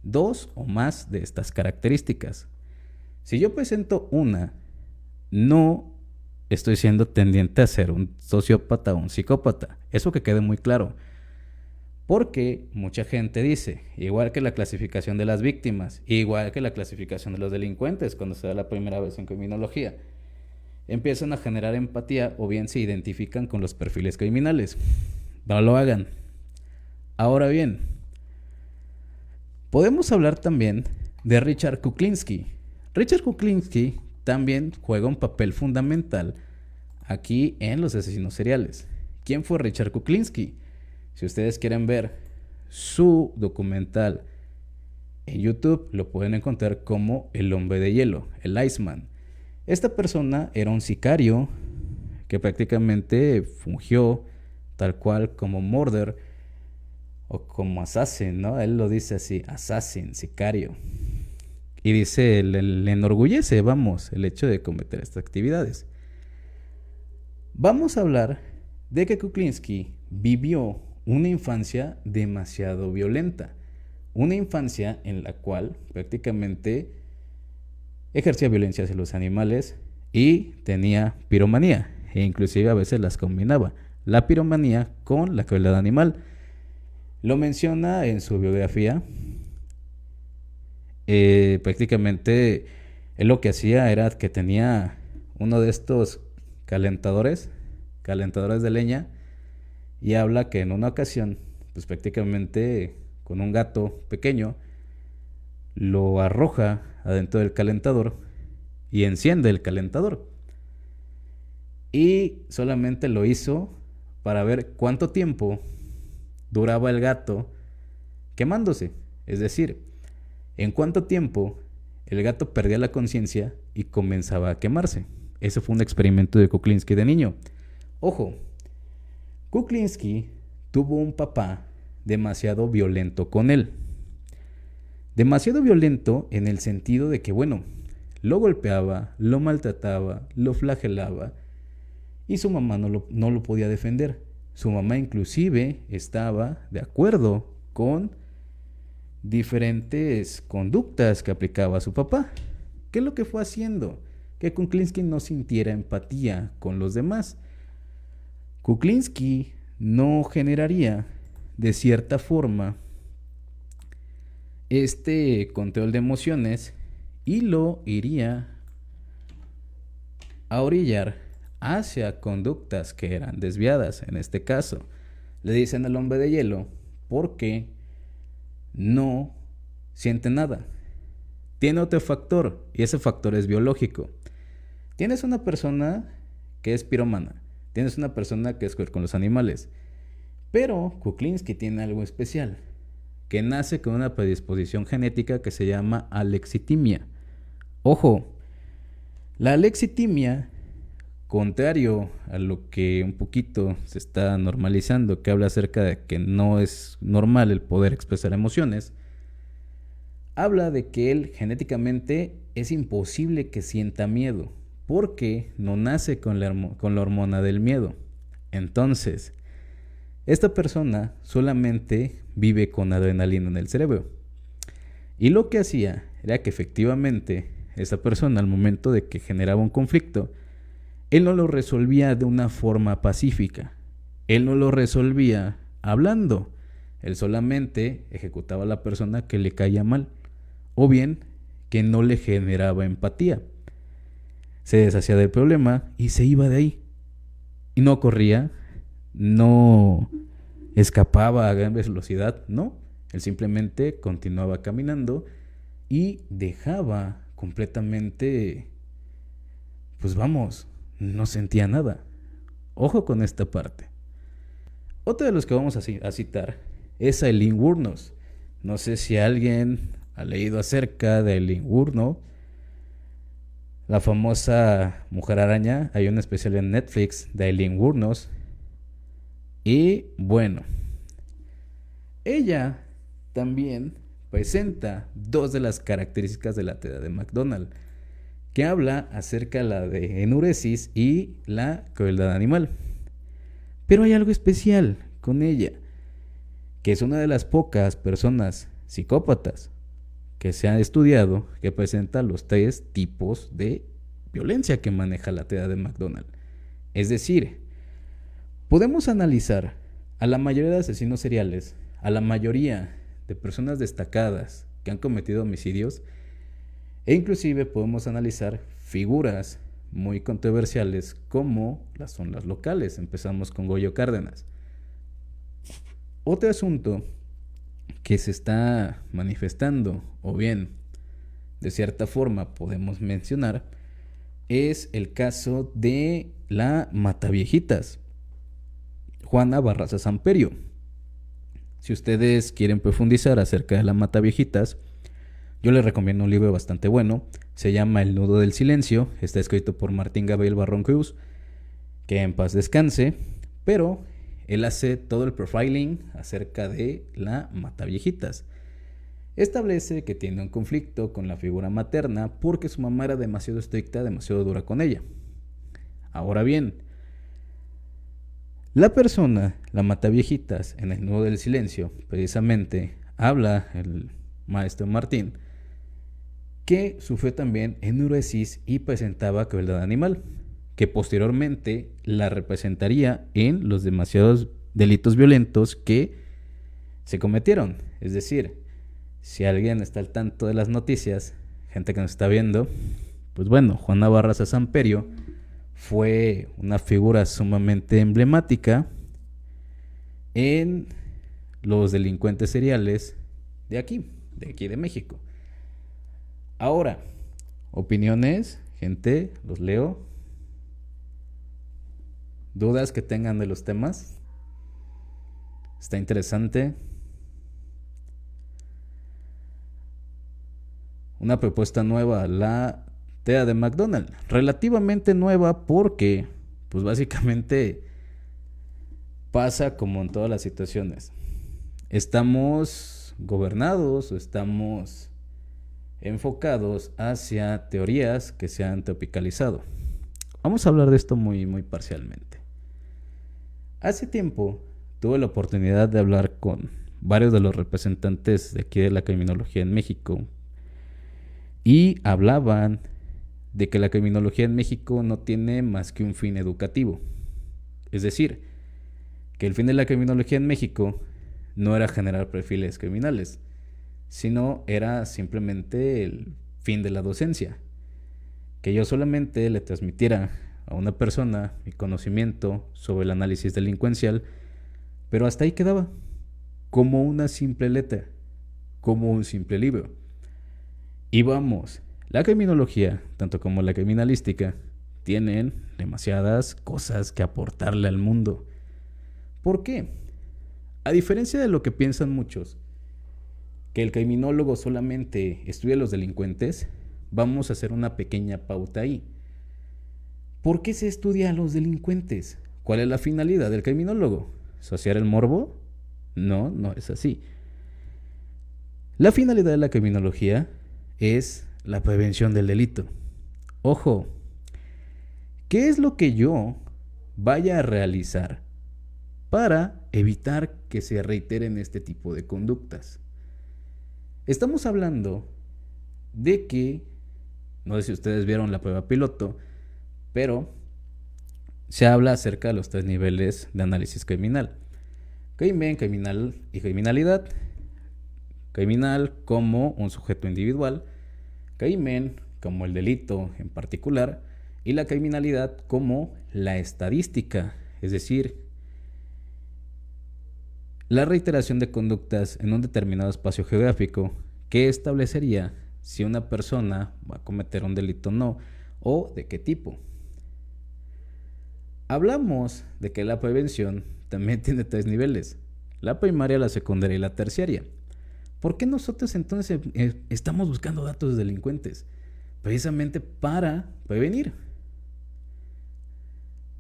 dos o más de estas características. Si yo presento una, no estoy siendo tendiente a ser un sociópata o un psicópata. Eso que quede muy claro. Porque mucha gente dice, igual que la clasificación de las víctimas, igual que la clasificación de los delincuentes cuando se da la primera vez en criminología, empiezan a generar empatía o bien se identifican con los perfiles criminales. No lo hagan. Ahora bien, podemos hablar también de Richard Kuklinski. Richard Kuklinski también juega un papel fundamental aquí en los asesinos seriales. ¿Quién fue Richard Kuklinski? Si ustedes quieren ver su documental en YouTube, lo pueden encontrar como El Hombre de Hielo, el Iceman. Esta persona era un sicario que prácticamente fungió tal cual como murder o como assassin, ¿no? Él lo dice así, assassin, sicario. Y dice, le enorgullece, vamos, el hecho de cometer estas actividades. Vamos a hablar de que Kuklinski vivió una infancia demasiado violenta. Una infancia en la cual prácticamente ejercía violencia hacia los animales y tenía piromanía. E inclusive a veces las combinaba. La piromanía con la crueldad animal. Lo menciona en su biografía. Prácticamente él lo que hacía era que tenía uno de estos calentadores de leña, y habla que en una ocasión, pues prácticamente con un gato pequeño, lo arroja adentro del calentador y enciende el calentador. Y solamente lo hizo para ver cuánto tiempo duraba el gato quemándose. Es decir, en cuánto tiempo el gato perdía la conciencia y comenzaba a quemarse. Ese fue un experimento de Kuklinski de niño. Ojo, Kuklinski tuvo un papá demasiado violento con él. Demasiado violento en el sentido de que, bueno, lo golpeaba, lo maltrataba, lo flagelaba y su mamá no lo podía defender. Su mamá inclusive estaba de acuerdo con diferentes conductas que aplicaba su papá. ¿Qué es lo que fue haciendo? Que Kuklinski no sintiera empatía con los demás. Kuklinski no generaría de cierta forma este control de emociones y lo iría a orillar hacia conductas que eran desviadas. En este caso, le dicen al hombre de hielo porque no siente nada. Tiene otro factor y ese factor es biológico. Tienes una persona que es piromana, tienes una persona que es con los animales, pero Kuklinski tiene algo especial, que nace con una predisposición genética que se llama alexitimia. Ojo, la alexitimia, contrario a lo que un poquito se está normalizando, que habla acerca de que no es normal el poder expresar emociones, habla de que él genéticamente es imposible que sienta miedo, porque no nace con la hormona del miedo. Entonces, esta persona solamente vive con adrenalina en el cerebro. Y lo que hacía era que efectivamente esa persona, al momento de que generaba un conflicto, él no lo resolvía de una forma pacífica. Él no lo resolvía hablando. Él solamente ejecutaba a la persona que le caía mal, o bien que no le generaba empatía. Se deshacía del problema y se iba de ahí. Y no corría, no escapaba a gran velocidad, no. Él simplemente continuaba caminando y dejaba completamente, pues vamos, no sentía nada. Ojo con esta parte. Otro de los que vamos a citar es a Aileen Wuornos. No sé si alguien ha leído acerca de Aileen Wuornos. La famosa Mujer Araña, hay un especial en Netflix de Aileen Wuornos. Y bueno, ella también presenta dos de las características de la TDA de McDonald, que habla acerca de la de enuresis y la crueldad animal. Pero hay algo especial con ella, que es una de las pocas personas psicópatas que se ha estudiado que presenta los tres tipos de violencia que maneja la TDA de McDonald. Es decir, podemos analizar a la mayoría de asesinos seriales, a la mayoría de personas destacadas que han cometido homicidios, e inclusive podemos analizar figuras muy controversiales como son las locales. Empezamos con Goyo Cárdenas. Otro asunto que se está manifestando, o bien de cierta forma podemos mencionar, es el caso de la Mataviejitas, Juana Barraza Samperio. Si ustedes quieren profundizar acerca de la Mataviejitas, yo les recomiendo un libro bastante bueno. Se llama El nudo del silencio. Está escrito por Martín Gabriel Barrón Cruz, que en paz descanse. Pero él hace todo el profiling acerca de la Mataviejitas. Establece que tiene un conflicto con la figura materna porque su mamá era demasiado estricta, demasiado dura con ella. Ahora bien, la persona, la Mataviejitas, en El nudo del silencio, precisamente habla el maestro Martín, que sufrió también enuresis y presentaba crueldad animal, que posteriormente la representaría en los demasiados delitos violentos que se cometieron. Es decir, si alguien está al tanto de las noticias, gente que nos está viendo, pues bueno, Juana Barraza Samperio fue una figura sumamente emblemática en los delincuentes seriales de aquí de México. Ahora, opiniones, gente, los leo. ¿Dudas que tengan de los temas? Está interesante. Una propuesta nueva, la TDA de McDonald. Relativamente nueva porque, pues básicamente pasa como en todas las situaciones. Estamos gobernados o estamos enfocados hacia teorías que se han tropicalizado. Vamos a hablar de esto muy parcialmente. Hace tiempo tuve la oportunidad de hablar con varios de los representantes de aquí de la criminología en México y hablaban de que la criminología en México no tiene más que un fin educativo. Es decir, que el fin de la criminología en México no era generar perfiles criminales, sino era simplemente el fin de la docencia. Que yo solamente le transmitiera a una persona mi conocimiento sobre el análisis delincuencial, pero hasta ahí quedaba, como una simple letra, como un simple libro. Y vamos, la criminología, tanto como la criminalística, tienen demasiadas cosas que aportarle al mundo. ¿Por qué? A diferencia de lo que piensan muchos, que el criminólogo solamente estudia a los delincuentes, vamos a hacer una pequeña pauta ahí. ¿Por qué se estudia a los delincuentes? ¿Cuál es la finalidad del criminólogo? ¿Saciar el morbo? No, no es así. La finalidad de la criminología es la prevención del delito. Ojo, ¿qué es lo que yo vaya a realizar para evitar que se reiteren este tipo de conductas? Estamos hablando de que, no sé si ustedes vieron la prueba piloto, pero se habla acerca de los 3 niveles de análisis criminal: crimen, criminal y criminalidad. Criminal como un sujeto individual, crimen como el delito en particular, y la criminalidad como la estadística, es decir, la reiteración de conductas en un determinado espacio geográfico que establecería si una persona va a cometer un delito o no, o de qué tipo. Hablamos de que la prevención también tiene 3 niveles: la primaria, la secundaria y la terciaria. ¿Por qué nosotros entonces estamos buscando datos de delincuentes? precisamente para prevenir.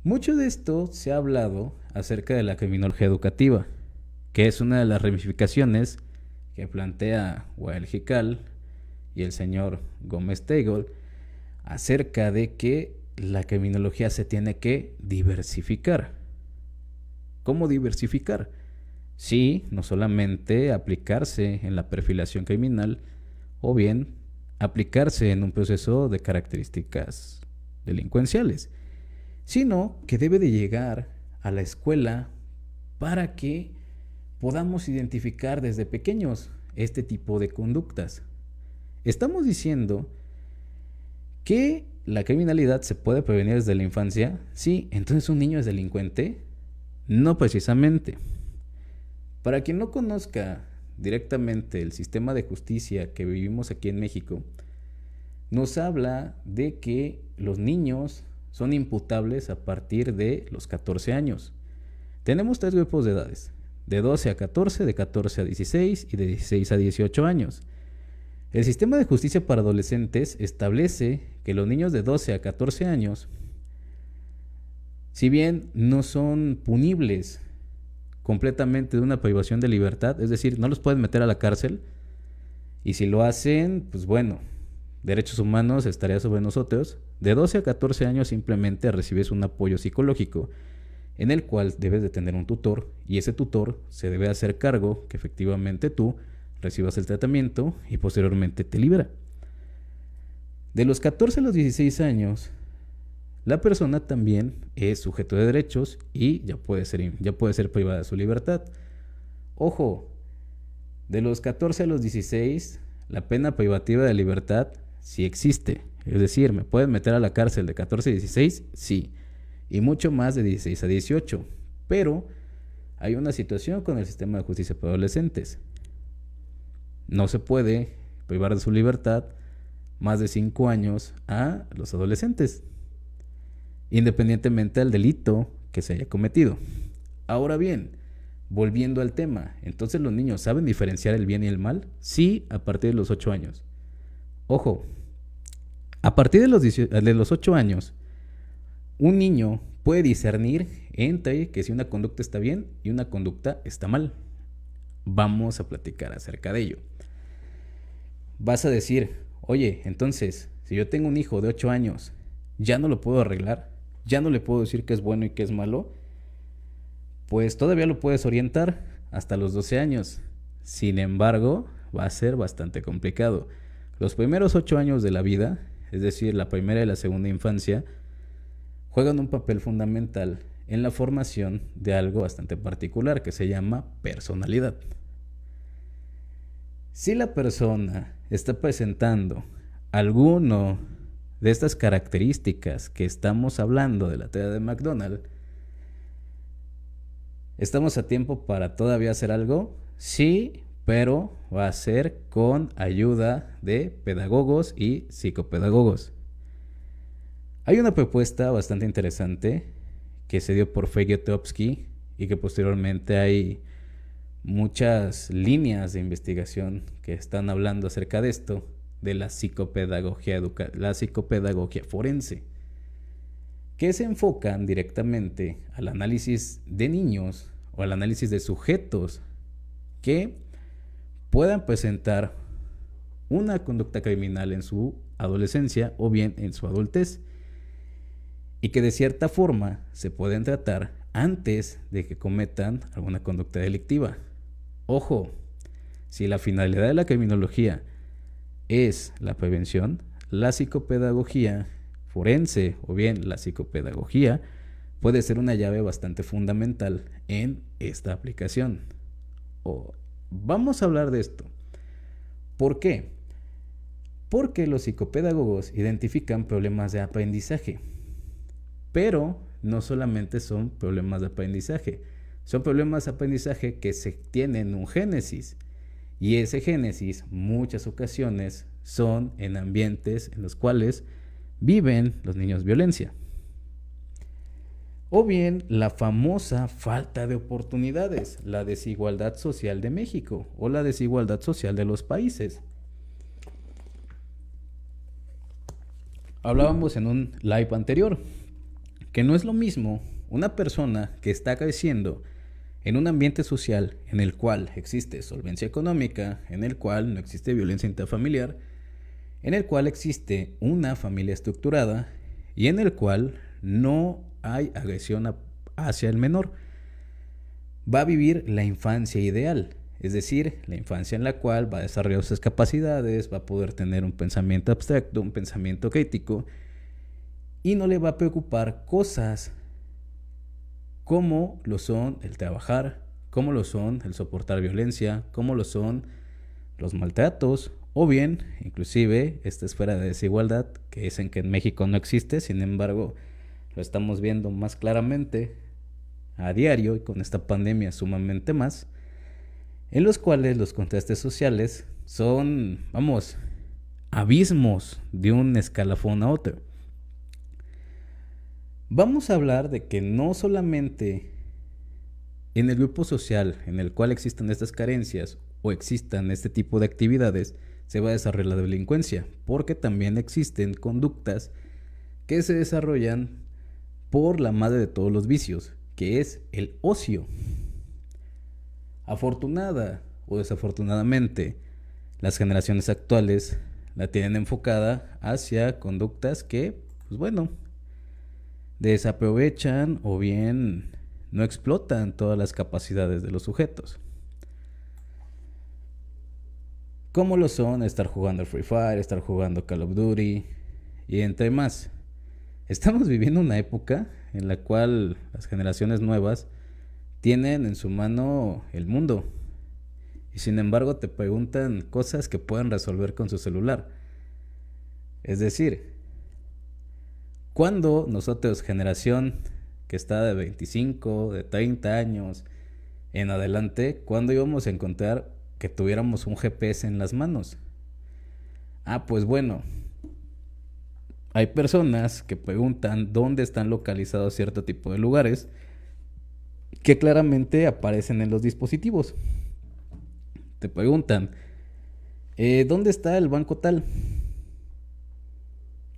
Mucho de esto se ha hablado acerca de la criminología educativa, que es una de las ramificaciones que plantea Wael Jikal y el señor Gómez Teigol acerca de que la criminología se tiene que diversificar. ¿Cómo diversificar? Sí, no solamente aplicarse en la perfilación criminal o bien aplicarse en un proceso de características delincuenciales, sino que debe de llegar a la escuela para que podamos identificar desde pequeños este tipo de conductas. Estamos diciendo que la criminalidad se puede prevenir desde la infancia. Sí, entonces un niño es delincuente. No precisamente. Para quien no conozca directamente el sistema de justicia que vivimos aquí en México, nos habla de que los niños son imputables a partir de los 14 años. Tenemos 3 grupos de edades: de 12 a 14, de 14 a 16 y de 16 a 18 años. El sistema de justicia para adolescentes establece que los niños de 12 a 14 años, si bien no son punibles completamente de una privación de libertad, es decir, no los pueden meter a la cárcel, y si lo hacen, pues bueno, derechos humanos estaría sobre nosotros. De 12 a 14 años simplemente recibes un apoyo psicológico en el cual debes de tener un tutor, y ese tutor se debe hacer cargo que efectivamente tú recibas el tratamiento y posteriormente te libera. De los 14 a los 16 años, la persona también es sujeto de derechos y ya puede ser privada de su libertad. Ojo, de los 14 a los 16, la pena privativa de libertad sí existe. Es decir, ¿me pueden meter a la cárcel de 14 a 16? Sí. Y mucho más de 16 a 18. Pero hay una situación con el sistema de justicia para adolescentes. No se puede privar de su libertad más de 5 años a los adolescentes, independientemente del delito que se haya cometido. Ahora bien, volviendo al tema, entonces los niños saben diferenciar el bien y el mal. Sí, a partir de los 8 años. Ojo, a partir de los 8 años, un niño puede discernir entre que si una conducta está bien y una conducta está mal. Vamos a platicar acerca de ello. Vas a decir, oye, entonces, si yo tengo un hijo de 8 años, ¿ya no lo puedo arreglar? ¿Ya no le puedo decir qué es bueno y qué es malo? Pues todavía lo puedes orientar hasta los 12 años. Sin embargo, va a ser bastante complicado. Los primeros 8 años de la vida, es decir, la primera y la segunda infancia, juegan un papel fundamental en la formación de algo bastante particular que se llama personalidad. Si la persona está presentando alguno de estas características que estamos hablando de la teoría de McDonald, ¿estamos a tiempo para todavía hacer algo? Sí, pero va a ser con ayuda de pedagogos y psicopedagogos. Hay una propuesta bastante interesante que se dio por Feigetowski y que posteriormente hay muchas líneas de investigación que están hablando acerca de esto, de la psicopedagogía forense, que se enfocan directamente al análisis de niños o al análisis de sujetos que puedan presentar una conducta criminal en su adolescencia o bien en su adultez, y que de cierta forma se pueden tratar antes de que cometan alguna conducta delictiva. Ojo, si la finalidad de la criminología es la prevención, la psicopedagogía forense o bien la psicopedagogía puede ser una llave bastante fundamental en esta aplicación. Vamos a hablar de esto. ¿Por qué? Porque los psicopedagogos identifican problemas de aprendizaje, pero no solamente son problemas de aprendizaje, son problemas de aprendizaje que se tienen un génesis, y ese génesis muchas ocasiones son en ambientes en los cuales viven los niños violencia. O bien la famosa falta de oportunidades, la desigualdad social de México o la desigualdad social de los países. hablábamos en un live anterior, que no es lo mismo una persona que está creciendo en un ambiente social en el cual existe solvencia económica, en el cual no existe violencia intrafamiliar, en el cual existe una familia estructurada y en el cual no hay agresión hacia el menor. Va a vivir la infancia ideal, es decir, la infancia en la cual va a desarrollar sus capacidades, va a poder tener un pensamiento abstracto, un pensamiento crítico, y no le va a preocupar cosas como lo son el trabajar, como lo son el soportar violencia, como lo son los maltratos, o bien, inclusive, esta esfera de desigualdad que dicen que en México no existe, sin embargo, lo estamos viendo más claramente a diario y con esta pandemia sumamente más, en los cuales los contrastes sociales son, abismos de un escalafón a otro. Vamos a hablar de que no solamente en el grupo social en el cual existan estas carencias o existan este tipo de actividades se va a desarrollar la delincuencia, porque también existen conductas que se desarrollan por la madre de todos los vicios, que es el ocio. Afortunada o desafortunadamente, las generaciones actuales la tienen enfocada hacia conductas que, desaprovechan o bien no explotan todas las capacidades de los sujetos. Como lo son estar jugando Free Fire, estar jugando Call of Duty y entre más. Estamos viviendo una época en la cual las generaciones nuevas tienen en su mano el mundo y sin embargo te preguntan cosas que pueden resolver con su celular. Es decir, cuando nosotros, generación que está de 25, de 30 años en adelante, ¿cuándo íbamos a encontrar que tuviéramos un GPS en las manos? Hay personas que preguntan dónde están localizados cierto tipo de lugares que claramente aparecen en los dispositivos. Te preguntan, ¿dónde está el banco tal?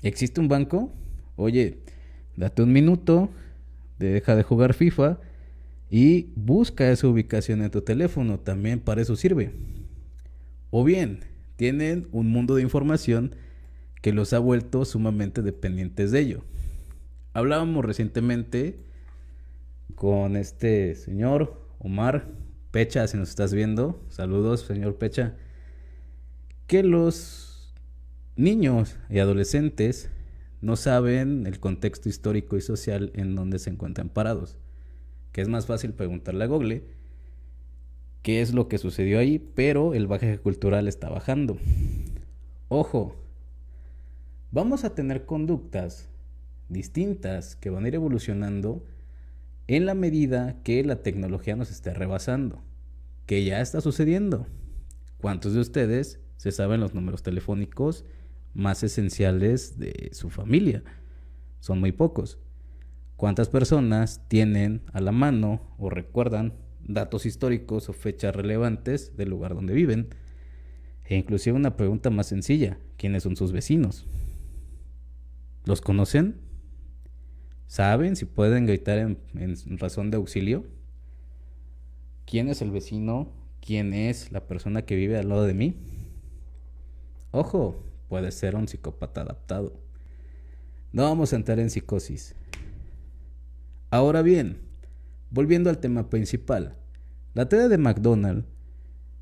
¿Existe un banco? Oye, date un minuto, deja de jugar FIFA y busca esa ubicación en tu teléfono, también para eso sirve. O bien, tienen un mundo de información que los ha vuelto sumamente dependientes de ello. Hablábamos recientemente con este señor Omar Pecha, si nos estás viendo, saludos señor Pecha, que los niños y adolescentes no saben el contexto histórico y social en donde se encuentran parados, que es más fácil preguntarle a Google qué es lo que sucedió ahí, pero el bagaje cultural está bajando. Ojo, vamos a tener conductas distintas que van a ir evolucionando en la medida que la tecnología nos esté rebasando, que ya está sucediendo. ¿Cuántos de ustedes se saben los números telefónicos más esenciales de su familia? Son muy pocos. ¿Cuántas personas tienen a la mano o recuerdan datos históricos o fechas relevantes del lugar donde viven? E inclusive una pregunta más sencilla, ¿quiénes son sus vecinos? ¿Los conocen? ¿Saben si pueden gritar en razón de auxilio? ¿Quién es el vecino? ¿Quién es la persona que vive al lado de mí? Ojo, puede ser un psicópata adaptado. No vamos a entrar en psicosis. Ahora bien, volviendo al tema principal, la teoría de McDonald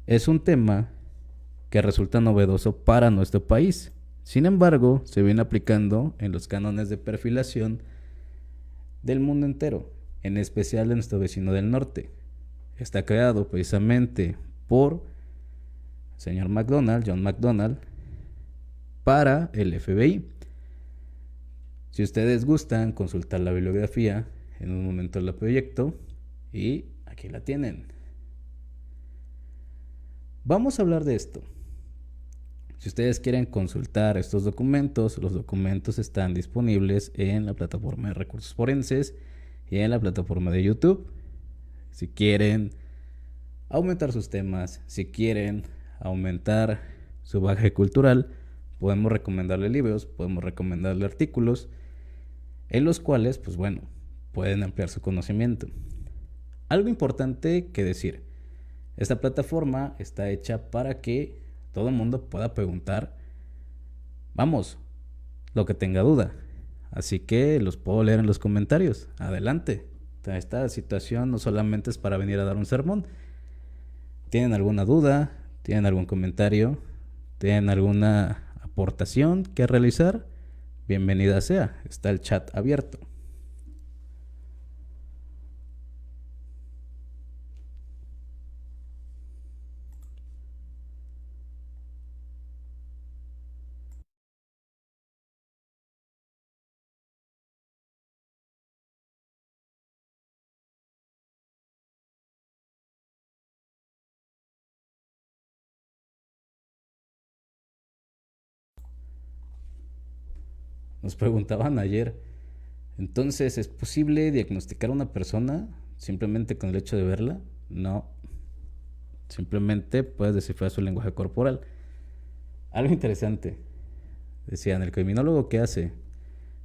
es un tema que resulta novedoso para nuestro país. Sin embargo, se viene aplicando en los cánones de perfilación del mundo entero, en especial de nuestro vecino del norte. Está creado precisamente por el señor McDonald, John McDonald, para el FBI. Si ustedes gustan consultar la bibliografía, en un momento la proyecto y aquí la tienen. Vamos a hablar de esto. Si ustedes quieren consultar estos documentos, los documentos están disponibles en la plataforma de recursos forenses y en la plataforma de YouTube. Si quieren aumentar sus temas, si quieren aumentar su bagaje cultural, Podemos recomendarle libros, podemos recomendarle artículos, en los cuales, pues bueno, pueden ampliar su conocimiento. Algo importante que decir, esta plataforma está hecha para que todo el mundo pueda preguntar, vamos, lo que tenga duda. Así que los puedo leer en los comentarios. Adelante. Esta situación no solamente es para venir a dar un sermón. ¿Tienen alguna duda? ¿Tienen algún comentario? ¿Tienen alguna aportación que realizar? Bienvenida sea. Está el chat abierto. Nos preguntaban ayer, entonces, ¿es posible diagnosticar a una persona simplemente con el hecho de verla? No. Simplemente puedes descifrar su lenguaje corporal. Algo interesante. Decían, ¿el criminólogo qué hace?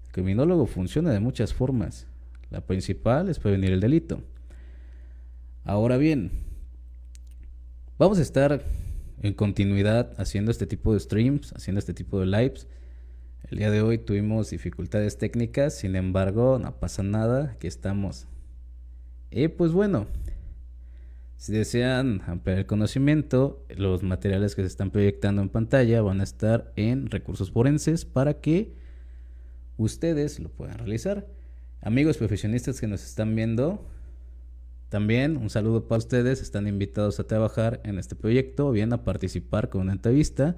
El criminólogo funciona de muchas formas. La principal es prevenir el delito. Ahora bien, vamos a estar en continuidad haciendo este tipo de streams, haciendo este tipo de lives. El día de hoy tuvimos dificultades técnicas, sin embargo, no pasa nada, aquí estamos. Y pues bueno, si desean ampliar el conocimiento, los materiales que se están proyectando en pantalla van a estar en Recursos Forenses para que ustedes lo puedan realizar. Amigos profesionistas que nos están viendo, también un saludo para ustedes. Están invitados a trabajar en este proyecto o bien a participar con una entrevista,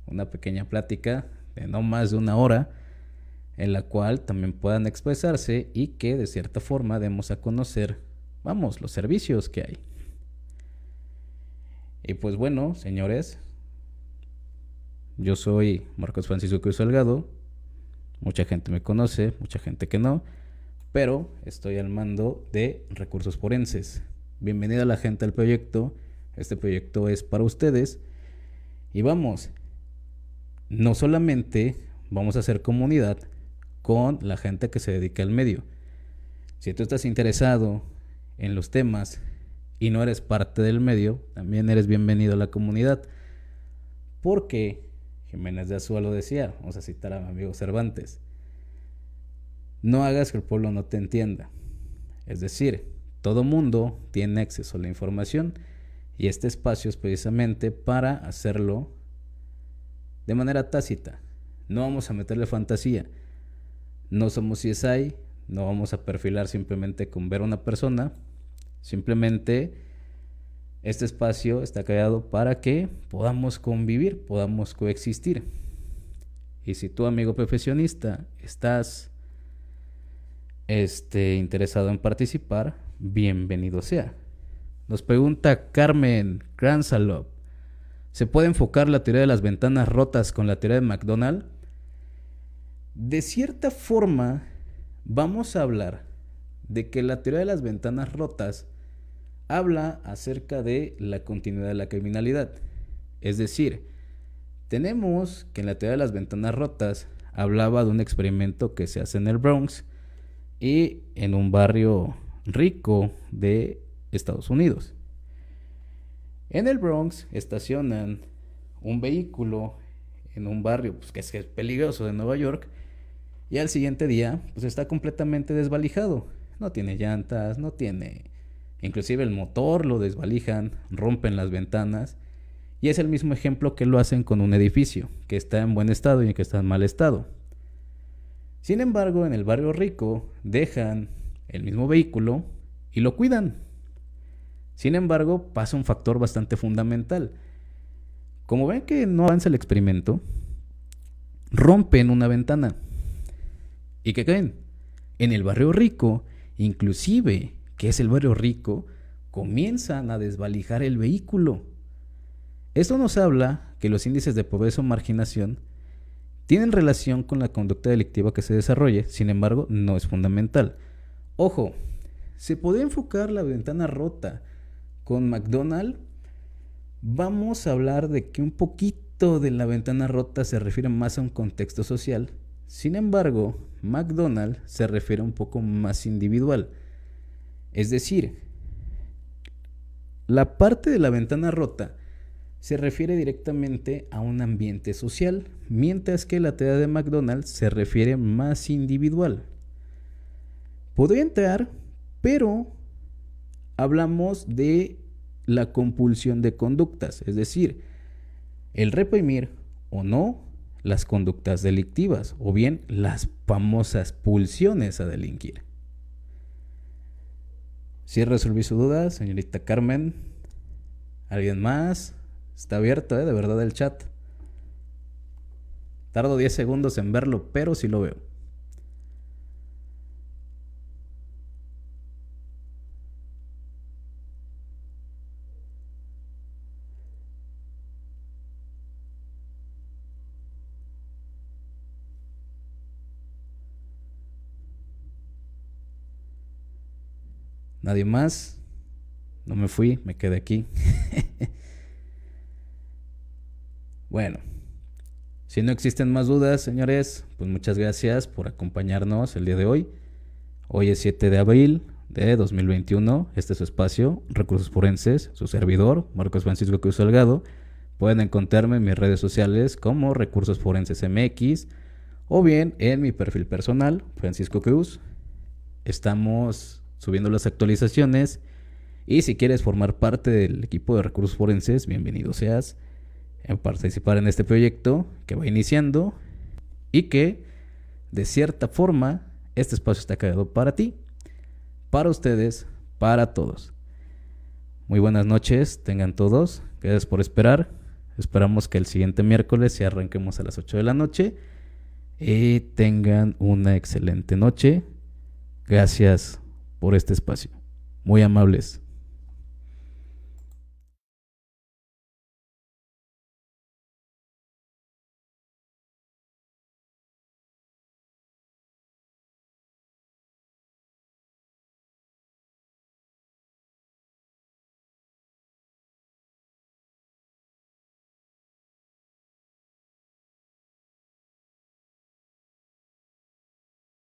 una pequeña plática de no más de una hora, en la cual también puedan expresarse y que de cierta forma demos a conocer, vamos, los servicios que hay. Y pues bueno, señores, yo soy Marcos Francisco Cruz Salgado. Mucha gente me conoce, mucha gente que no, pero estoy al mando de Recursos Forenses. Bienvenida a la gente al proyecto. Este proyecto es para ustedes. Y vamos, no solamente vamos a hacer comunidad con la gente que se dedica al medio. Si tú estás interesado en los temas y no eres parte del medio, también eres bienvenido a la comunidad. Porque Jiménez de Azúa lo decía, vamos a citar a mi amigo Cervantes: no hagas que el pueblo no te entienda. Es decir, todo mundo tiene acceso a la información y este espacio es precisamente para hacerlo de manera tácita. No vamos a meterle fantasía. No somos CSI, no vamos a perfilar simplemente con ver a una persona. Simplemente este espacio está creado para que podamos convivir, podamos coexistir. Y si tú, amigo profesionista, estás interesado en participar, bienvenido sea. Nos pregunta Carmen Kransalov: ¿se puede enfocar la teoría de las ventanas rotas con la teoría de McDonald? De cierta forma, vamos a hablar de que la teoría de las ventanas rotas habla acerca de la continuidad de la criminalidad. Es decir, tenemos que en la teoría de las ventanas rotas hablaba de un experimento que se hace en el Bronx y en un barrio rico de Estados Unidos. En el Bronx estacionan un vehículo en un barrio que es peligroso de Nueva York, y al siguiente día pues está completamente desvalijado. No tiene llantas, no tiene... Inclusive el motor lo desvalijan, rompen las ventanas, y es el mismo ejemplo que lo hacen con un edificio que está en buen estado y que está en mal estado. Sin embargo, en el barrio rico dejan el mismo vehículo y lo cuidan. Sin embargo, pasa un factor bastante fundamental. Como ven que no avanza el experimento, rompen una ventana. ¿Y qué creen? En el barrio rico, inclusive, que es el barrio rico, comienzan a desvalijar el vehículo. Esto nos habla que los índices de pobreza o marginación tienen relación con la conducta delictiva que se desarrolle, sin embargo, no es fundamental. Ojo, ¿se puede enfocar la ventana rota con McDonald? Vamos a hablar de que un poquito esto de la ventana rota se refiere más a un contexto social. Sin embargo, McDonald's se refiere un poco más individual. Es decir, la parte de la ventana rota se refiere directamente a un ambiente social, mientras que la teoría de McDonald's se refiere más individual. Podría entrar, pero hablamos de la compulsión de conductas, es decir, el reprimir o no las conductas delictivas, o bien las famosas pulsiones a delinquir. ¿Sí resolví su duda, señorita Carmen? ¿Alguien más? Está abierto, de verdad, el chat. Tardo 10 segundos en verlo, pero sí lo veo. ¿Nadie más? No me fui, me quedé aquí. Bueno, si no existen más dudas, señores, pues muchas gracias por acompañarnos el día de hoy. Hoy es 7 de abril de 2021. Este es su espacio, Recursos Forenses, su servidor, Marcos Francisco Cruz Salgado. Pueden encontrarme en mis redes sociales como Recursos Forenses MX o bien en mi perfil personal, Francisco Cruz. Estamos subiendo las actualizaciones y si quieres formar parte del equipo de Recursos Forenses, bienvenido seas en participar en este proyecto que va iniciando y que de cierta forma este espacio está creado para ti, para ustedes, para todos. Muy buenas noches, tengan todos. Gracias por esperar. Esperamos que el siguiente miércoles ya arranquemos a las 8 de la noche y tengan una excelente noche. Gracias por este espacio. Muy amables.